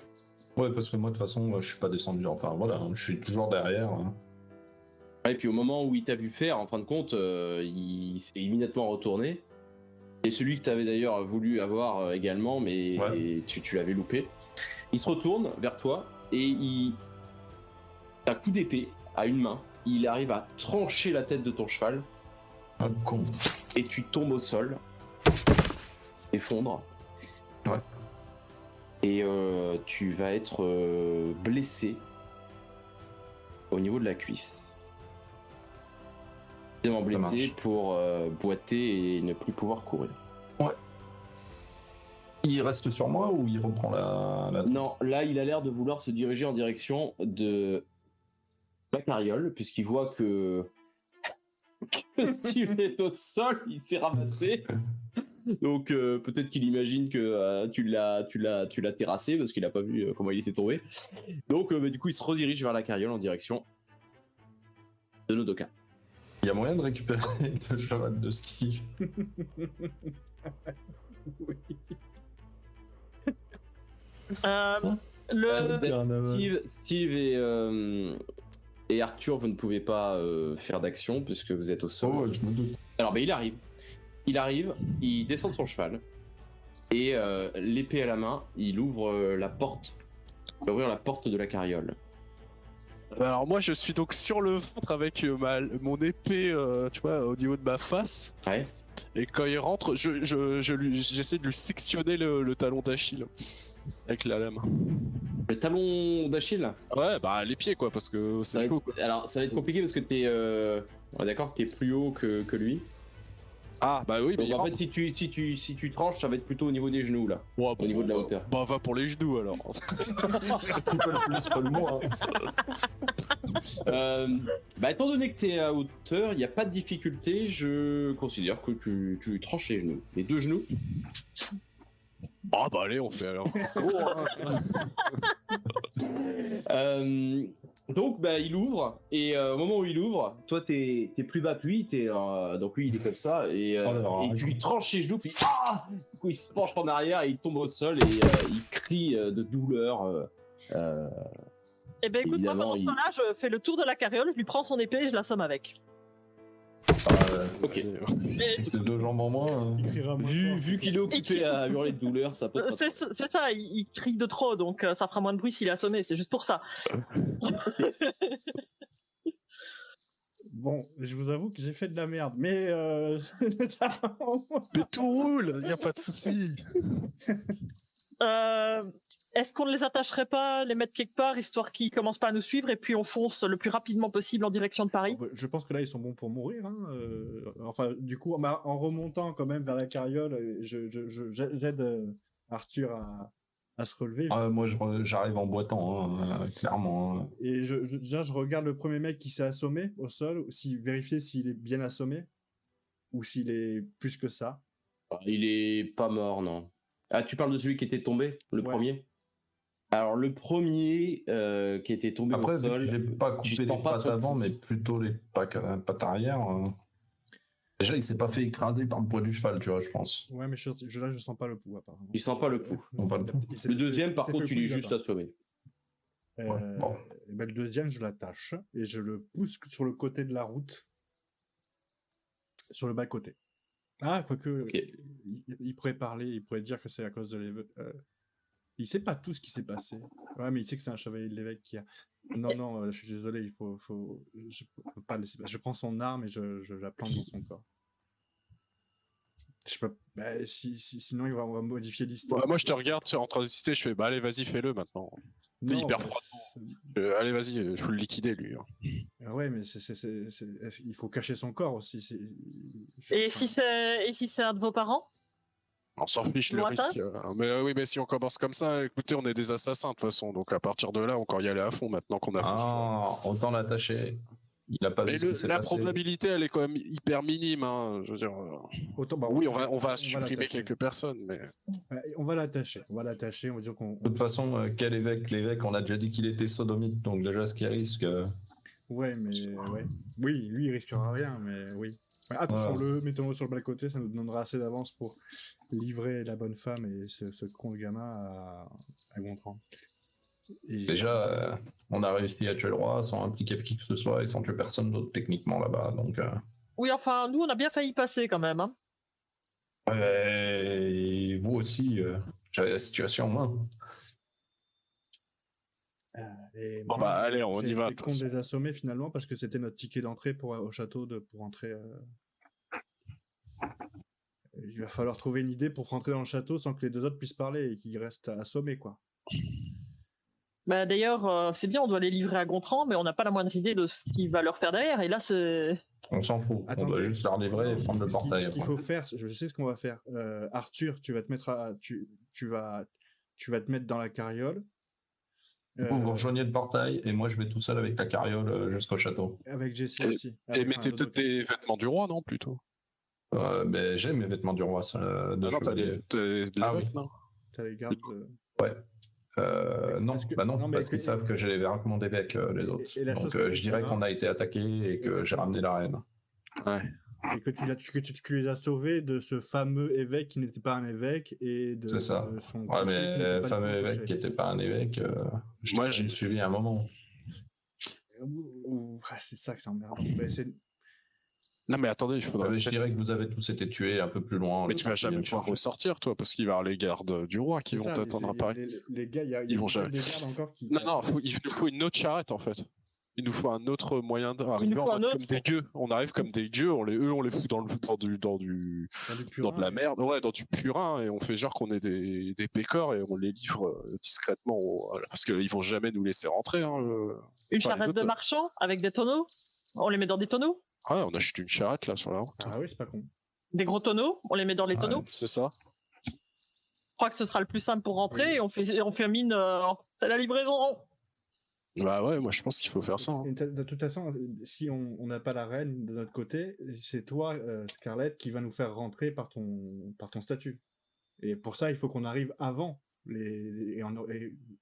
Ouais, parce que moi de toute façon je suis pas descendu, enfin voilà, je suis toujours derrière. Et puis au moment où il t'a vu faire, en fin de compte, il s'est immédiatement retourné. Et celui que tu avais d'ailleurs voulu avoir également, mais tu l'avais loupé. Il se retourne vers toi et d'un coup d'épée à une main, il arrive à trancher la tête de ton cheval. Un con. Et tu tombes au sol, effondre. Ouais. Et tu vas être blessé au niveau de la cuisse. Tellement blessé pour boiter et ne plus pouvoir courir. Ouais. Il reste sur moi ou il reprend la... Non, là il a l'air de vouloir se diriger en direction de la carriole, puisqu'il voit que Steve est au sol, il s'est ramassé. Donc peut-être qu'il imagine que tu l'as terrassé parce qu'il a pas vu comment il était tombé. Donc du coup il se redirige vers la carriole en direction de Nodoka. Il y a moyen de récupérer le cheval de Steve. Oui. Steve et Arthur, vous ne pouvez pas faire d'action puisque vous êtes au sol. Oh, je me doute. Alors il arrive, il descend de son cheval et l'épée à la main, il ouvre la porte. Il va ouvrir la porte de la carriole. Alors moi je suis donc sur le ventre avec mon épée, tu vois, au niveau de ma face. Ouais. Et quand il rentre, j'essaie de lui sectionner le talon d'Achille avec la lame. Le talon d'Achille. Ouais, bah les pieds quoi, parce que Ça va c'est être- chaud quoi. Alors, ça va être compliqué parce que on est d'accord que t'es plus haut que lui. Ah bah oui, mais Donc il en fait, rentre. si tu tranches, ça va être plutôt au niveau des genoux là. Ouais, au niveau de la hauteur. Bah va pour les genoux alors. Un peu plus que le moi. Bah, étant donné que t'es à hauteur, il n'y a pas de difficulté. Je considère que tu tranches les genoux, les deux genoux. Ah bah allez, on fait alors. Donc bah il ouvre et au moment où il ouvre, toi t'es plus bas que lui, donc lui il est comme ça et tu lui tranches les genoux puis du coup il se penche en arrière et il tombe au sol et il crie de douleur. Eh ben écoute, moi Évidemment, pendant ce temps-là, je fais le tour de la carriole, je lui prends son épée et je l'assomme avec. Ok. C'est 2 jambes en moins. Il criera moins Vu fort. qu'il est occupé à hurler de douleur, ça peut. C'est ça, il crie de trop, donc ça fera moins de bruit s'il est assommé, c'est juste pour ça. Bon, je vous avoue que j'ai fait de la merde, mais ça va en moins. Mais tout roule, y a pas de souci. Est-ce qu'on ne les attacherait pas, les mettre quelque part, histoire qu'ils commencent pas à nous suivre, et puis on fonce le plus rapidement possible en direction de Paris? Je pense que là, ils sont bons pour mourir. Hein. Enfin, du coup, en remontant quand même vers la carriole, j'aide Arthur à se relever. Moi, j'arrive en boitant, clairement. Hein. Et déjà, je regarde le premier mec qui s'est assommé au sol, vérifier s'il est bien assommé, ou s'il est plus que ça. Il est pas mort, non. Ah, tu parles de celui qui était tombé, le Ouais. premier? Alors, le premier qui était tombé Après, au sol, j'ai pas coupé tu les sens pas pattes son avant, pouls. mais plutôt les pattes arrière. Déjà, il s'est pas fait écraser par le poids du cheval, tu vois, je pense. Ouais, mais là, je sens pas le pouls, apparemment. Il sent pas le pouls. Non, pas le pouls. Le deuxième, par contre, il est juste assommé. Ouais, bon. Et ben, le deuxième, je l'attache et je le pousse sur le côté de la route, sur le bas-côté. Ah, quoique, Ok. il pourrait parler, il pourrait dire que c'est à cause de l'évêque. Il sait pas tout ce qui s'est passé. Ouais, mais il sait que c'est un chevalier de l'évêque qui a. Non, je suis désolé, je peux pas laisser. Je prends son arme et je la plante dans son corps. Je peux. Bah, sinon, on va modifier l'histoire. Ouais, moi je te regarde en train d'hésiter, je fais bah allez vas-y fais-le maintenant. C'est Non, hyper bah, froid. Allez vas-y, je peux le liquider lui. Hein. Ouais, mais il faut cacher son corps aussi. Et si c'est un de vos parents? On s'en fiche le Lointain risque. Mais oui, mais si on commence comme ça, écoutez, on est des assassins de toute façon, donc à partir de là, encore y aller à fond maintenant qu'on a. Autant l'attacher. Il a pas Mais vu ce qui s'est la passé. probabilité, elle est quand même hyper minime. Hein. Je veux dire, Autant, bah, oui, on va supprimer l'attacher. quelques personnes, mais. Ouais, on va l'attacher. On va dire qu'on. De toute façon, quel évêque? L'évêque, on a déjà dit qu'il était sodomite, donc déjà, ce qui risque. Ouais, mais ouais. Oui, lui, il risquera rien, mais oui. Ouais, attachons-le, mettons-le sur le bas-côté, ça nous donnera assez d'avance pour livrer la bonne femme et ce con de gamin à Gontran. Et... Déjà, on a réussi à tuer le roi sans impliquer qui que ce soit et sans tuer personne d'autre techniquement là-bas, donc. Oui, enfin, nous, on a bien failli passer quand même. Hein. Et vous aussi, j'avais la situation en main. Et Bon bah allez, on y va. J'ai été con de les assommer finalement parce que c'était notre ticket d'entrée au château pour entrer. Il va falloir trouver une idée pour rentrer dans le château sans que les deux autres puissent parler et qu'ils restent assommés, quoi. Bah, d'ailleurs, c'est bien, on doit les livrer à Gontran, mais on n'a pas la moindre idée de ce qu'il va leur faire derrière. Et là, c'est. On s'en fout. On doit juste leur livrer et prendre le portail. Ce qu'il faut faire, je sais ce qu'on va faire. Arthur, tu vas te mettre tu vas te mettre dans la carriole. Vous rejoignez le portail et moi je vais tout seul avec la carriole jusqu'au château. Avec Jessie Et- aussi. Et mettez peut-être des vêtements du roi, non, plutôt. Ben, j'ai mes vêtements du roi. Non, t'as de Ah oui. l'évêque, non. T'as les gardes. Ouais. Non, Est-ce que- bah non, non, mais parce est-ce qu'ils que- savent que j'ai les vêtements d'évêque, les autres. et la chose Donc que tu je dirais diras- qu'on a été attaqué et que j'ai Exactement. ramené la reine. Ouais. Et que tu les as sauvés de ce fameux évêque qui n'était pas un évêque et de C'est ça. son Ouais, cocher qui mais n'était le pas fameux du tout évêque cocher. qui n'était pas un évêque, Moi, j'ai suivi à un moment. C'est ça que c'est emmerdant. Mais c'est- Non mais attendez, il faudra. Je dirais que vous avez tous été tués un peu plus loin. Mais tu vas jamais pouvoir ressortir, toi, parce qu'il va y avoir les gardes du roi qui c'est vont ça, t'attendre à Paris. Les gars, il y a Ils vont des jamais. gardes encore qui. Non, il nous faut une autre charrette en fait. Il nous faut un autre moyen d'arriver faut en un mode autre. comme des gueux. On arrive comme des gueux, on les fout dans de la merde, ouais, dans du purin, et on fait genre qu'on est des pécores et on les livre discrètement, parce qu'ils vont jamais nous laisser rentrer. Hein, Une enfin, les charrette de autres, marchands avec des tonneaux. On les met dans des tonneaux. Ouais, on achète une charrette là sur la route. Ah oui, c'est pas con. Des gros tonneaux. On les met dans les Ouais. tonneaux. C'est ça. Je crois que ce sera le plus simple pour rentrer Oui. et on fait mine. C'est la livraison. Bah ouais, moi je pense qu'il faut faire ça. Hein. Et de toute façon, si on n'a pas la reine de notre côté, c'est toi, Scarlett, qui va nous faire rentrer par ton statut. Et pour ça, il faut qu'on arrive avant. Et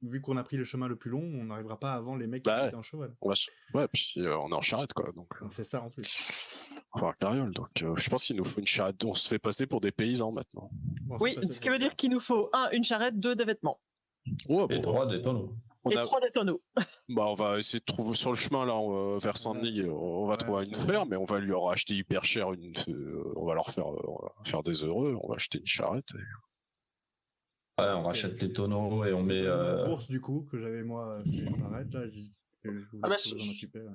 vu qu'on a pris le chemin le plus long, on n'arrivera pas avant les mecs qui Bah ouais. étaient en cheval. Ouais, puis on est en charrette quoi, donc. Donc c'est ça en plus. Enfin, carriole, donc je pense qu'il nous faut une charrette. On se fait passer pour des paysans maintenant. Bon, Oui, c'est pas ça ce que qui veut je dire qu'il nous faut une charrette, 2 des vêtements Ouais, Et bon, 3 des tonneaux. et 3 des tonneaux. Bah, on va essayer de trouver sur le chemin là vers Saint-Denis. On va Ouais, trouver une c'est ferme, mais on va lui en acheter hyper cher. On va leur faire des heureux. On va acheter une charrette. Ouais, on rachète les tonneaux et on met. Ma bourse du coup que j'avais moi fait en arrête là. Je vous Ah bah, laisse vous en occuper. Ouais.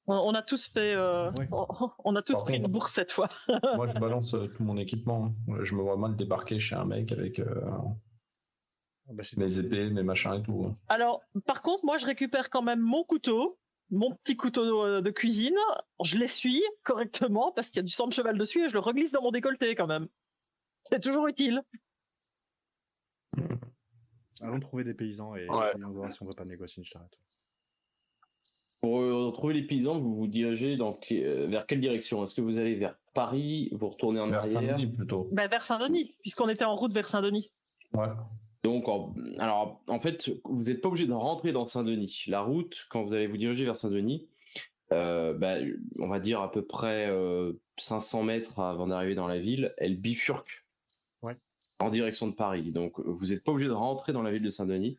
On a tous fait. Ouais. On a tous Par pris contre- une bourse cette fois. Moi, je balance tout mon équipement. Hein. Je me vois mal débarquer chez un mec avec Ah bah, c'est- mes épées, mes machins et tout. Hein. Alors, par contre, moi, je récupère quand même mon couteau, mon petit couteau de cuisine. Je l'essuie correctement parce qu'il y a du sang de cheval dessus et je le reglisse dans mon décolleté quand même. C'est toujours utile. Allons trouver des paysans et Ouais. on verra si on peut pas négocier une charrette. Pour retrouver les paysans, vous vous dirigez vers quelle direction? Est-ce que vous allez vers Paris, vous retournez en Vers arrière? Saint-Denis plutôt. Ben, vers Saint-Denis, puisqu'on était en route vers Saint-Denis. Ouais. Donc, alors, en fait, vous n'êtes pas obligé de rentrer dans Saint-Denis. La route, quand vous allez vous diriger vers Saint-Denis, on va dire à peu près 500 mètres avant d'arriver dans la ville, elle bifurque Ouais. en direction de Paris. Donc, vous n'êtes pas obligé de rentrer dans la ville de Saint-Denis,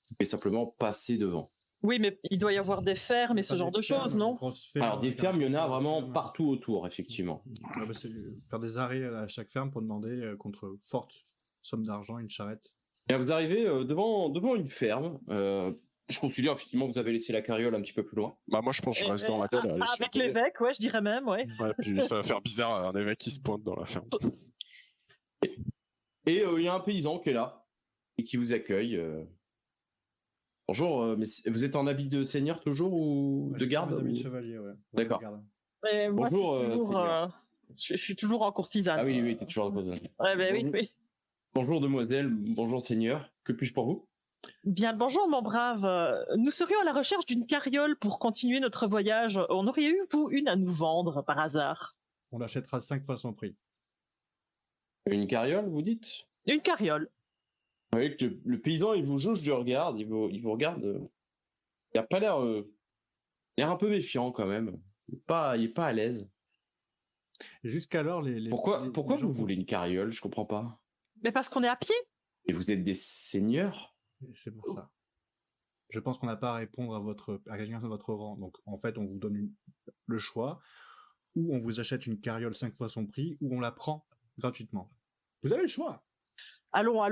vous pouvez simplement passer devant. Oui, mais il doit y avoir des fermes et ce Pas genre des de choses, fermes, non? grosses fermes, Alors, des avec fermes, il y en a un- vraiment ferme. partout autour, effectivement. Ah bah, c'est faire des arrêts à chaque ferme pour demander contre forte somme d'argent une charrette. Et vous arrivez devant une ferme. Je considère effectivement que vous avez laissé la carriole un petit peu plus loin. Bah, moi je pense que je reste dans la colle. aller Avec surveiller. l'évêque, ouais, je dirais même, ouais. Ouais, puis ça va faire bizarre un évêque qui se pointe dans la ferme. Et il y a un paysan qui est là et qui vous accueille. Bonjour, mais vous êtes en habit de seigneur toujours ou Ouais, de je garde prends mes habits de ou- chevalier, ouais. D'accord. Garde. Et moi, Bonjour, je suis toujours en courtisane. Ah oui, oui, t'es toujours en cause. Ouais, ben oui, Bonjour. oui. Bonjour demoiselle, bonjour seigneur, que puis-je pour vous? Bien le bonjour, mon brave. Nous serions à la recherche d'une carriole pour continuer notre voyage. On aurait eu, vous, une à nous vendre, par hasard? On l'achètera 5 fois son prix. Une carriole, vous dites? Une carriole. Vous voyez que le paysan, il vous jauge du regard, il vous regarde. Il a pas l'air un peu méfiant quand même. Il est pas à l'aise. Et jusqu'alors, les Pourquoi les gens vous voulez une carriole? Je comprends pas. Mais parce qu'on est à pied. Et vous êtes des seigneurs? C'est pour ça. Je pense qu'on n'a pas à répondre à quelqu'un de votre rang. Donc, en fait, on vous donne le choix. Ou on vous achète une carriole 5 fois son prix, ou on la prend gratuitement. Vous avez le choix. Allons,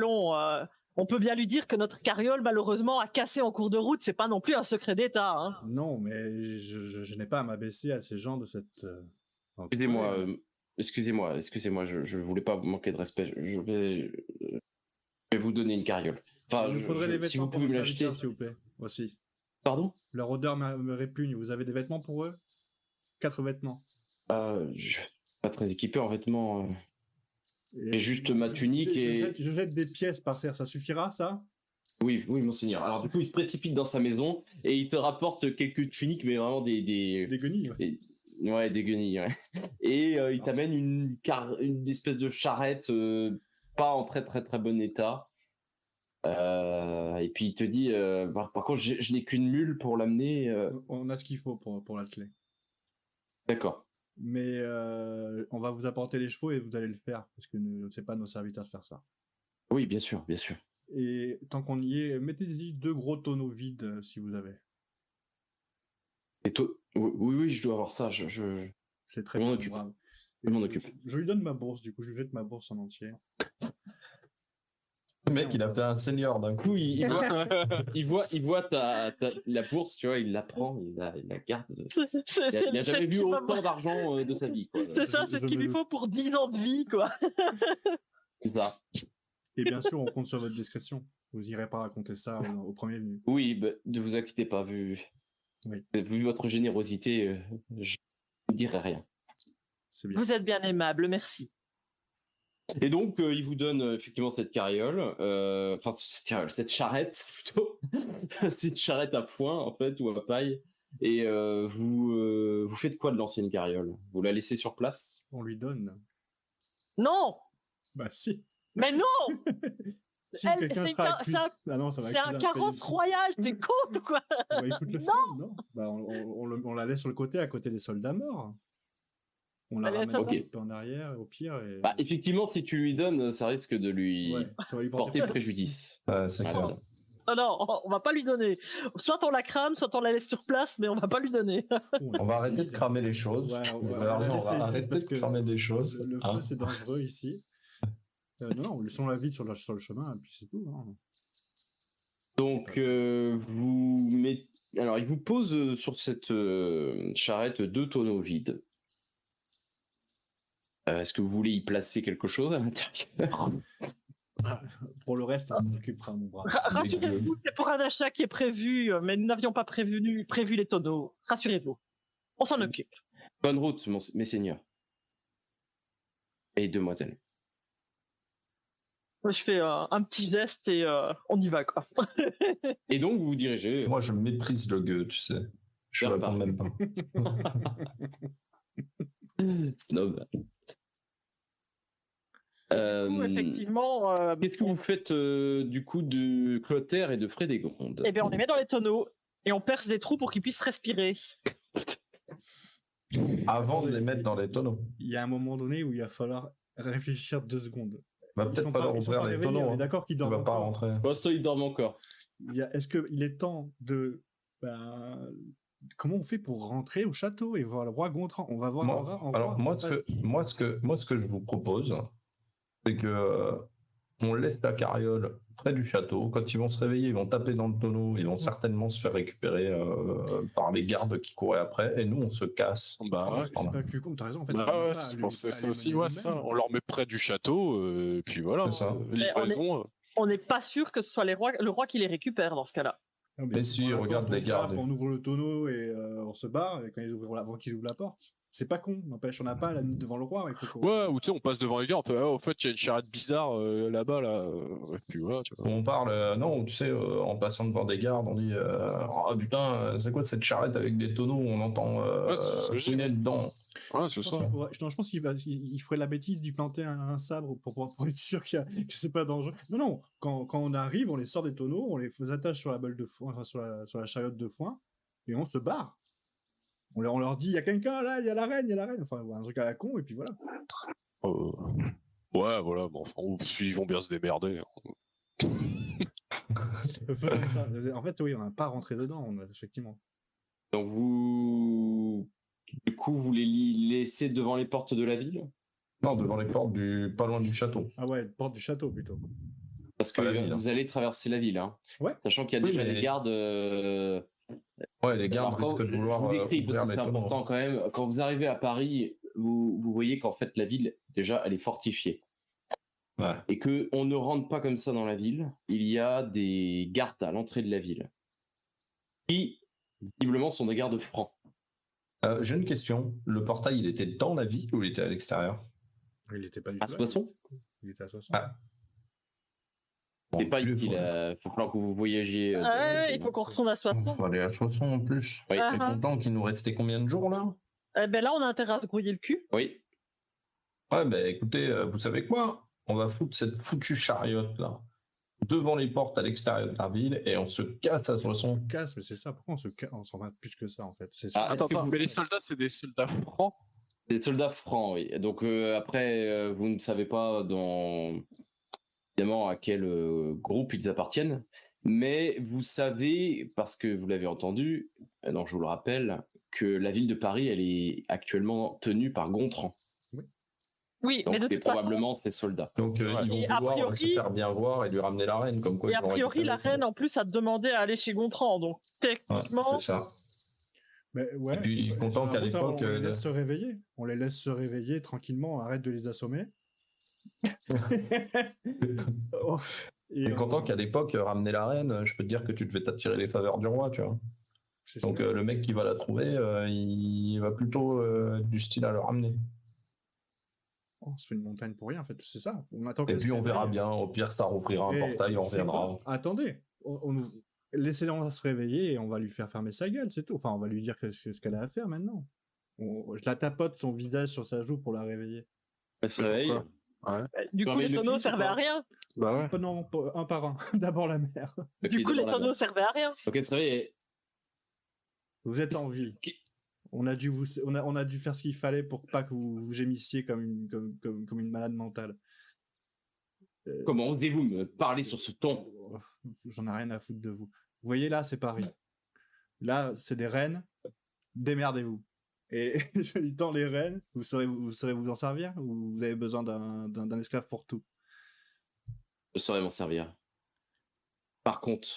on peut bien lui dire que notre carriole, malheureusement, a cassé en cours de route. C'est pas non plus un secret d'État, hein. Non, mais je n'ai pas à m'abaisser à ces gens de cette... Excusez-moi, je voulais pas vous manquer de respect. Je vais vous donner une carriole. Enfin, Il nous faudrait des vêtements si vous pour pouvez nos me l'acheter. serviteurs, s'il vous plaît. Aussi. Pardon? Leur odeur me répugne. Vous avez des vêtements pour eux? 4 vêtements. Je suis pas très équipé en vêtements. Et J'ai juste ma tunique je jette des pièces par terre. Ça suffira, ça? Oui, monseigneur. Alors du coup, il se précipite dans sa maison et il te rapporte quelques tuniques, mais vraiment Des guenilles. Ouais. ouais, des guenilles. Ouais. Et il t'amène une espèce de charrette, pas en très très très bon état. Et puis il te dit, par contre, je n'ai qu'une mule pour l'amener. On a ce qu'il faut pour l'atteler. D'accord. Mais on va vous apporter les chevaux et vous allez le faire, parce que c'est pas nos serviteurs de faire ça. Oui, bien sûr, bien sûr. Et tant qu'on y est, mettez-y 2 gros tonneaux vides si vous avez. Et toi, oui, je dois avoir ça. C'est très Je m'en bien, occupe. brave. Je m'en occupe. Je lui donne ma bourse, du coup, je lui jette ma bourse en entier. Le mec, il a fait un senior d'un coup. coup, il voit la bourse, tu vois, il la prend, il la garde. Il a jamais vu autant d'argent de sa vie, quoi. C'est ça, c'est ce qu'il lui faut pour 10 ans de vie, quoi. C'est ça. Et bien sûr, on compte sur votre discrétion. Vous irez pas raconter ça au premier venu. Oui, ne vous inquiétez pas, vu votre générosité, je ne dirai rien. C'est bien. Vous êtes bien aimable, merci. Et donc, il vous donne effectivement cette carriole, enfin cette charrette plutôt. C'est une charrette à foin en fait ou à paille. Et vous faites quoi de l'ancienne carriole? Vous la laissez sur place? On lui donne. Non, Bah si. mais non. Si Elle, quelqu'un c'est sera qu'un- c'est un- Ah non, ça va C'est un carrosse royal, t'es con ou quoi? On va y foutre le feu, non? Bah on la laisse sur le côté, à côté des soldats morts. On la Allez, ramène ça un va. petit peu en arrière, au pire. Et... Bah, effectivement, si tu lui donnes, ça risque de lui ouais, ça va lui porter préjudice. C'est Voilà. clair. Oh non, on va pas lui donner. Soit on la crame, soit on la laisse sur place, mais on va pas lui donner. On va arrêter de cramer les choses. Ouais, Alors, la on laisser, va arrêter parce de que cramer des choses. Le feu, hein. c'est dangereux ici. Non, laissons la vide sur le chemin, et puis c'est tout. Hein. Donc, alors, il vous pose sur cette charrette 2 tonneaux vides. Est-ce que vous voulez y placer quelque chose à l'intérieur? Pour le reste, on s'occupera, mon bras. Rassurez-vous, c'est pour un achat qui est prévu, mais nous n'avions pas prévu les tonneaux. Rassurez-vous, on s'en occupe. Bonne route, mes seigneurs. Et demoiselles. Je fais un petit geste et on y va, quoi. Et donc, vous vous dirigez. Moi, je méprise le gueux, tu sais. Je Faire réponds part. même pas. Snob. Du coup, effectivement, Qu'est-ce que vous faites du coup de Clotaire et de Frédégonde? eh bien, on les met dans les tonneaux et on perce des trous pour qu'ils puissent respirer. Avant de les mettre dans les tonneaux. Il y a un moment donné où il va falloir réfléchir 2 secondes. Va Ils peut-être sont falloir ils sont ouvrir pas les réveillés, tonneaux. on est hein. d'accord qu'ils Il dorment va pas encore. rentrer. Bon, ça, il dort encore. Est-ce qu'il est temps de... comment on fait pour rentrer au château et voir le roi Gontran? On va voir Moi, un roi- un alors, roi- moi, ce que je vous propose, c'est que on laisse la carriole près du château. Quand ils vont se réveiller, ils vont taper dans le tonneau, ils vont certainement se faire récupérer par les gardes qui couraient après, et nous, on se casse. Bah ouais. C'est pas plus con, t'as raison. En fait, on Bah va ouais, pas je lui- pensais à ça les aussi, mener ouais, ça. nous-mêmes. On leur met près du château, et puis voilà. C'est ça. Livraison. On n'est pas sûr que ce soit le roi qui les récupère dans ce cas-là. Non, Mais si, on la regarde porte, les on gardes. tape, on ouvre le tonneau et on se barre et quand ils ouvrent avant qu'ils ouvrent la porte. C'est pas con, n'empêche, on n'a pas la nuit devant le roi. Il faut qu'on... Ouais, ou tu sais, on passe devant les gars, on fait, ah, au fait, il y a une charrette bizarre là-bas, là. Et puis voilà, tu vois. On parle, non, tu sais, en passant devant des gardes, on dit ah putain, c'est quoi cette charrette avec des tonneaux? On entend c'est chouiner dedans. Ouais, c'est Je ça. pense qu'il ferait la bêtise d'y planter un sabre pour être sûr que c'est pas dangereux. Non, quand on arrive, on les sort des tonneaux, on les attache sur la balle de foin, enfin sur la chariote de foin, et on se barre. On leur dit, il y a quelqu'un là, il y a la reine, enfin un truc à la con, et puis voilà. Ouais, voilà, bon, enfin, ils vont bien se démerder. Hein. Faisons ça. En fait, oui, on n'a pas rentré dedans, effectivement. Donc du coup, vous les laissez devant les portes de la ville? Non, devant les portes pas loin du château. Ah ouais, porte du château plutôt. Parce que Pas la ville, vous allez traverser la ville, hein. Ouais. Sachant qu'il y a Oui, déjà mais- des gardes. Ouais, les gardes Alors, risquent de vouloir je vous l'écris ouvrir parce que les c'est tonneaux. important quand même. Quand vous arrivez à Paris, vous voyez qu'en fait la ville, déjà, elle est fortifiée. Ouais. Et qu'on ne rentre pas comme ça dans la ville. Il y a des gardes à l'entrée de la ville. Qui, visiblement, sont des gardes francs. J'ai une question. Le portail, il était dans la ville ou il était à l'extérieur? Il était pas du À tout là. Soissons, Il était à Soissons. Ah. c'est pas plus, utile. Il va falloir que vous voyagiez. Il faut qu'on retourne à Soissons. On va aller à Soissons en plus. Oui. T'es content qu'il nous restait combien de jours là? Eh ben là, on a intérêt à se grouiller le cul. Oui. Ouais, bah écoutez, vous savez quoi? On va foutre cette foutue chariote là devant les portes à l'extérieur de la ville et on se casse à Soissons. On se casse, mais c'est ça. Pourquoi on s'en va plus que ça en fait? C'est Ah, Attends, est-ce que vous- mais les soldats, c'est des soldats francs? Des soldats francs, oui. Donc après, vous ne savez pas évidemment à quel groupe ils appartiennent, mais vous savez, parce que vous l'avez entendu, donc je vous le rappelle, que la ville de Paris, elle est actuellement tenue par Gontran. Oui. Oui, mais Donc de c'est toute façon, probablement ces soldats. Donc ils Et vont a vouloir priori- se faire bien voir et lui ramener la reine, comme quoi et ils a vont priori, la récupérer. reine, en plus, a demandé à aller chez Gontran. Donc, Ouais, techniquement, c'est ça. Mais ouais, Et puis sur content la qu'à route, l'époque, on les laisse se réveiller. On les laisse se réveiller tranquillement, on arrête de les assommer. Oh, et et content qu'à l'époque ramener la reine, je peux te dire que tu devais t'attirer les faveurs du roi, tu vois. c'est Donc sûr. le mec qui va la trouver, il va plutôt du style à le ramener. On se fait une montagne pour rien, en fait, c'est ça. On attend Et qu'elle se puis on verra réveille. bien. Au pire, ça rouvrira un Et portail, on c'est reviendra. bon, attendez. Laissez-la se réveiller et on va lui faire fermer sa gueule, c'est tout. Enfin, on va lui dire ce qu'elle a à faire maintenant. Je la tapote son visage sur sa joue pour la réveiller. Elle se réveille. Pourquoi Ouais. du Tu coup, les réveilles le tonneaux fils ou servaient à pas rien. Bah ouais. Pas non, pas un par un. D'abord la mère. Ok, Du coup, les d'abord la tonneaux mère. servaient à rien. Ok, se réveille. Vous êtes en vie. On a dû faire ce qu'il fallait pour pas que vous gémissiez comme une malade mentale. Comment osez-vous me parler sur ce ton? J'en ai rien à foutre de vous. Vous voyez là, c'est Paris. Là, c'est des reines. Démerdez-vous. Et je lui tends les rênes. Vous saurez vous en servir ou vous avez besoin d'un esclave pour tout? Je saurais m'en servir. Par contre,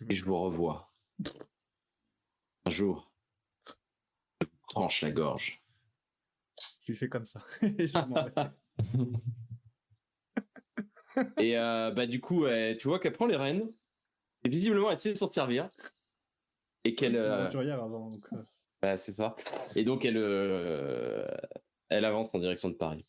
si je vous revois, un jour, je vous tranche la gorge. Je lui fais comme ça. Et je m'en vais. Et bah du coup, tu vois qu'elle prend les rênes, et visiblement elle sait s'en servir, et qu'elle... C'est une aventurière avant. Donc, bah, c'est ça. Et donc elle avance en direction de Paris.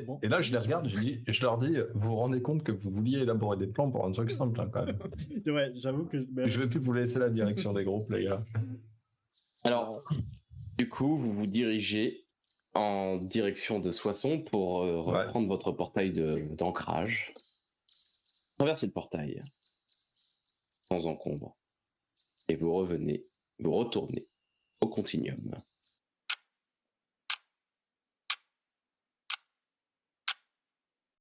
Bon, Et là, je les regarde, je leur dis, vous vous rendez compte que vous vouliez élaborer des plans pour un truc simple, hein, quand même. ouais, j'avoue que. Je vais plus vous laisser la direction des groupes, les gars. Alors, du coup, vous vous dirigez en direction de Soissons pour reprendre votre portail d'ancrage. Traversez le portail sans encombre. Et vous retournez au Continuum.